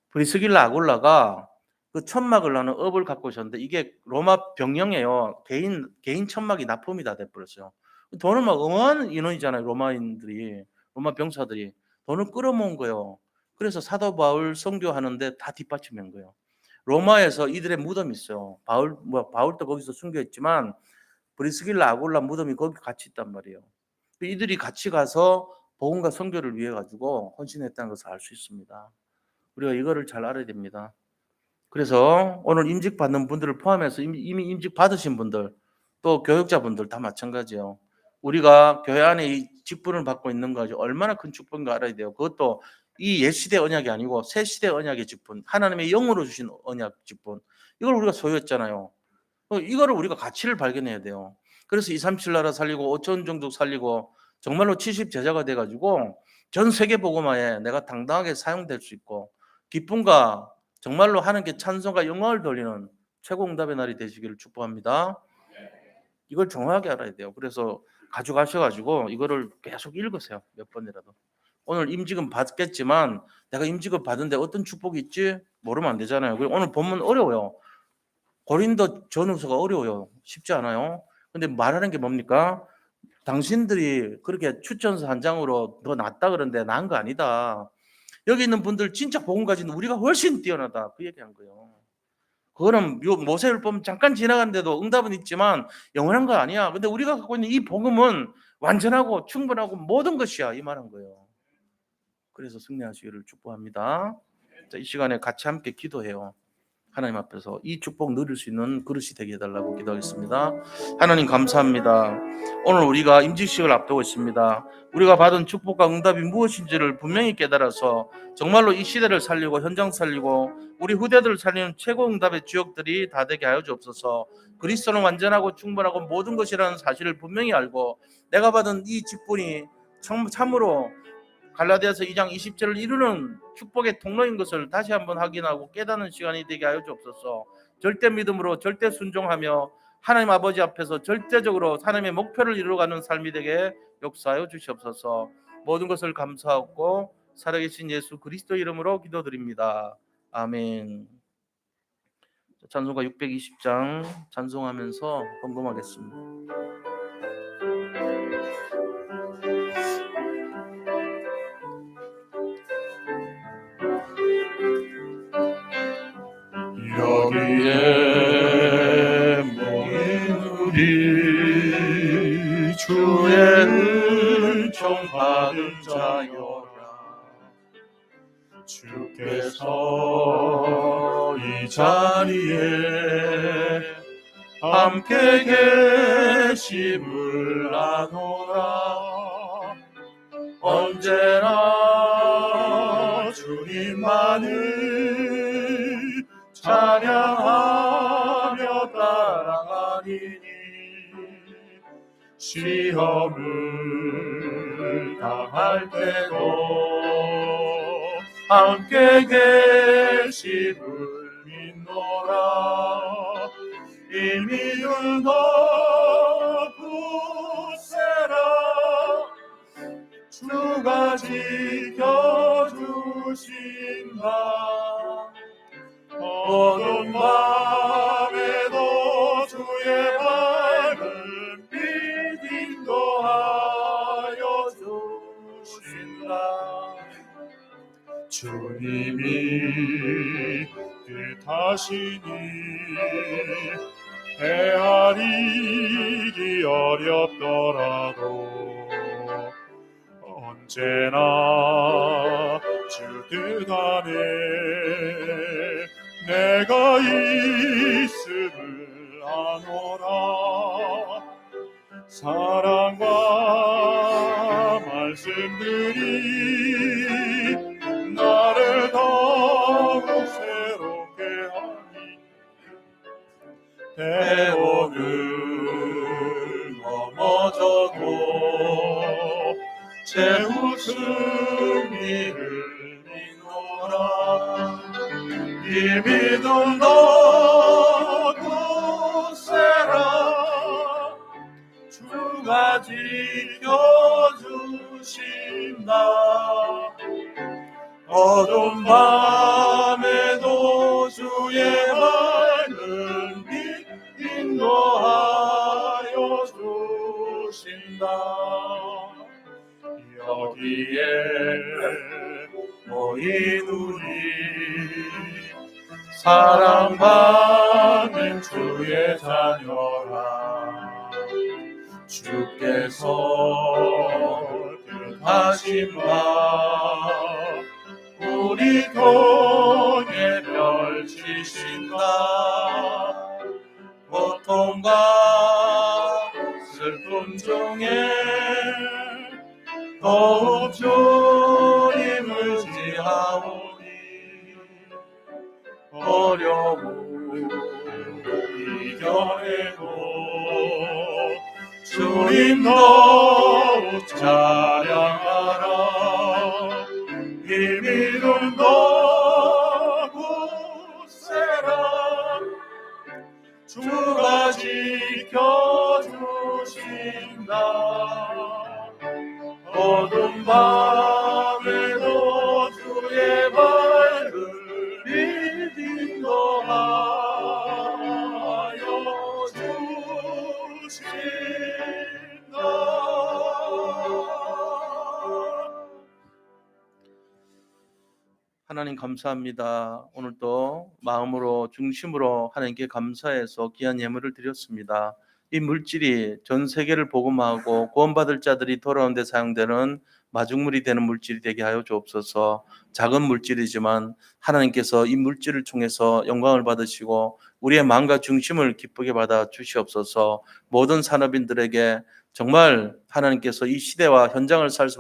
브리스길라 아굴라가 그 천막을 나는 업을 갖고 오셨는데 이게 로마 병영이에요. 개인 천막이 납품이 다 돼버렸어요. 돈을 막 어마어마한 인원이잖아요. 로마인들이, 로마 병사들이 돈을 끌어모은 거예요. 그래서 사도 바울 선교하는데 다 뒷받침한 거예요. 로마에서 이들의 무덤이 있어요. 바울도 거기서 순교했지만 브리스길라 아굴라 무덤이 거기 같이 있단 말이에요. 이들이 같이 가서 복음과 선교를 위해 가지고 헌신했다는 것을 알 수 있습니다. 우리가 이거를 잘 알아야 됩니다. 그래서 오늘 임직 받는 분들을 포함해서 이미 임직 받으신 분들, 또 교육자분들 다 마찬가지예요. 우리가 교회 안에 이 직분을 받고 있는 것이 얼마나 큰 축복인가 알아야 돼요. 그것도 이 옛시대 언약이 아니고 새시대 언약의 직분, 하나님의 영으로 주신 언약 직분, 이걸 우리가 소유했잖아요. 이거를 우리가 가치를 발견해야 돼요. 그래서 237 나라 살리고 5천 종족 살리고 정말로 70 제자가 돼가지고 전 세계 복음화에 내가 당당하게 사용될 수 있고 기쁨과 정말로 하나님께 찬송과 영광을 돌리는 최고 응답의 날이 되시기를 축복합니다. 이걸 정확하게 알아야 돼요. 그래서 가져가셔가지고 이거를 계속 읽으세요. 몇 번이라도. 오늘 임직은 받겠지만 내가 임직을 받은데 어떤 축복이 있지? 모르면 안 되잖아요. 그리고 오늘 본문 어려워요. 고린도 전후서가 어려워요. 쉽지 않아요. 근데 말하는 게 뭡니까? 당신들이 그렇게 추천서 한 장으로 더 낫다 그러는데 나은 거 아니다. 여기 있는 분들 진짜 복음 가진 우리가 훨씬 뛰어나다. 그 얘기한 거예요. 그거는 모세율법 잠깐 지나갔는데도 응답은 있지만 영원한 거 아니야. 근데 우리가 갖고 있는 이 복음은 완전하고 충분하고 모든 것이야. 이 말한 거예요. 그래서 승리하시기를 축복합니다. 자, 이 시간에 같이 함께 기도해요. 하나님 앞에서 이 축복 누릴 수 있는 그릇이 되게 해달라고 기도하겠습니다. 하나님 감사합니다. 오늘 우리가 임직식을 앞두고 있습니다. 우리가 받은 축복과 응답이 무엇인지를 분명히 깨달아서 정말로 이 시대를 살리고 현장 살리고 우리 후대들을 살리는 최고 응답의 주역들이 다 되게 하여 주옵소서. 그리스도는 완전하고 충분하고 모든 것이라는 사실을 분명히 알고 내가 받은 이 직분이 참으로 갈라디아서 2장 20절을 이루는 축복의 통로인 것을 다시 한번 확인하고 깨닫는 시간이 되게 하여 주옵소서. 절대 믿음으로 절대 순종하며 하나님 아버지 앞에서 절대적으로 하나님의 목표를 이루어가는 삶이 되게 역사하여 주시옵소서. 모든 것을 감사하고 살아계신 예수 그리스도 이름으로 기도드립니다. 아멘. 찬송가 620장 찬송하면서 헌금하겠습니다. 여기에 모인 우리 주의 은총 받은 자여라. 주께서 이 자리에 함께 계심을 아노라. 언제나 주님만을 찬양하며 따라가리니 시험을 당할 때도 함께 계심을 믿노라. 이 믿음도 굳세라. 주가 지켜주신다. 어두운 밤에도 주의 밝은 빛 인도하여 주신다. 주님이 뜻하시니 헤아리기 어렵더라도 언제나 주 뜻 안에 내가 있음을 아노라. 사랑과 말씀들이 나를 더욱 새롭게 하니 때로는 넘어져도 제 웃음이를 믿노라. 이 믿음도 굳세라. 주가 지켜주신다. 어두운 밤에도 주의 밝은 빛 인도하여 주신다. 여기에 모인 우리 사랑받는 주의 자녀라. 주께서 뜻하신 바 우리 통에 펼치신다. 고통과 슬픔 중에 더욱 주님을 나아오니 어려움 이겨내고 주님 더욱 찬양하라 힘이는 너무 세라 주가 지켜주신다 어두운 밤에도 주의 밝은 빛 인도하여 주신다. 하나님 감사합니다. 오늘도 마음으로 중심으로 하나님께 감사해서 귀한 예물을 드렸습니다. 이 물질이 전 세계를 복음하고 구원받을 자들이 돌아온 데 사용되는 마중물이 되는 물질이 되게 하여 주옵소서. 작은 물질이지만 하나님께서 이 물질을 통해서 영광을 받으시고 우리의 마음과 중심을 기쁘게 받아 주시옵소서. 모든 산업인들에게 정말 하나님께서 이 시대와 현장을 살 수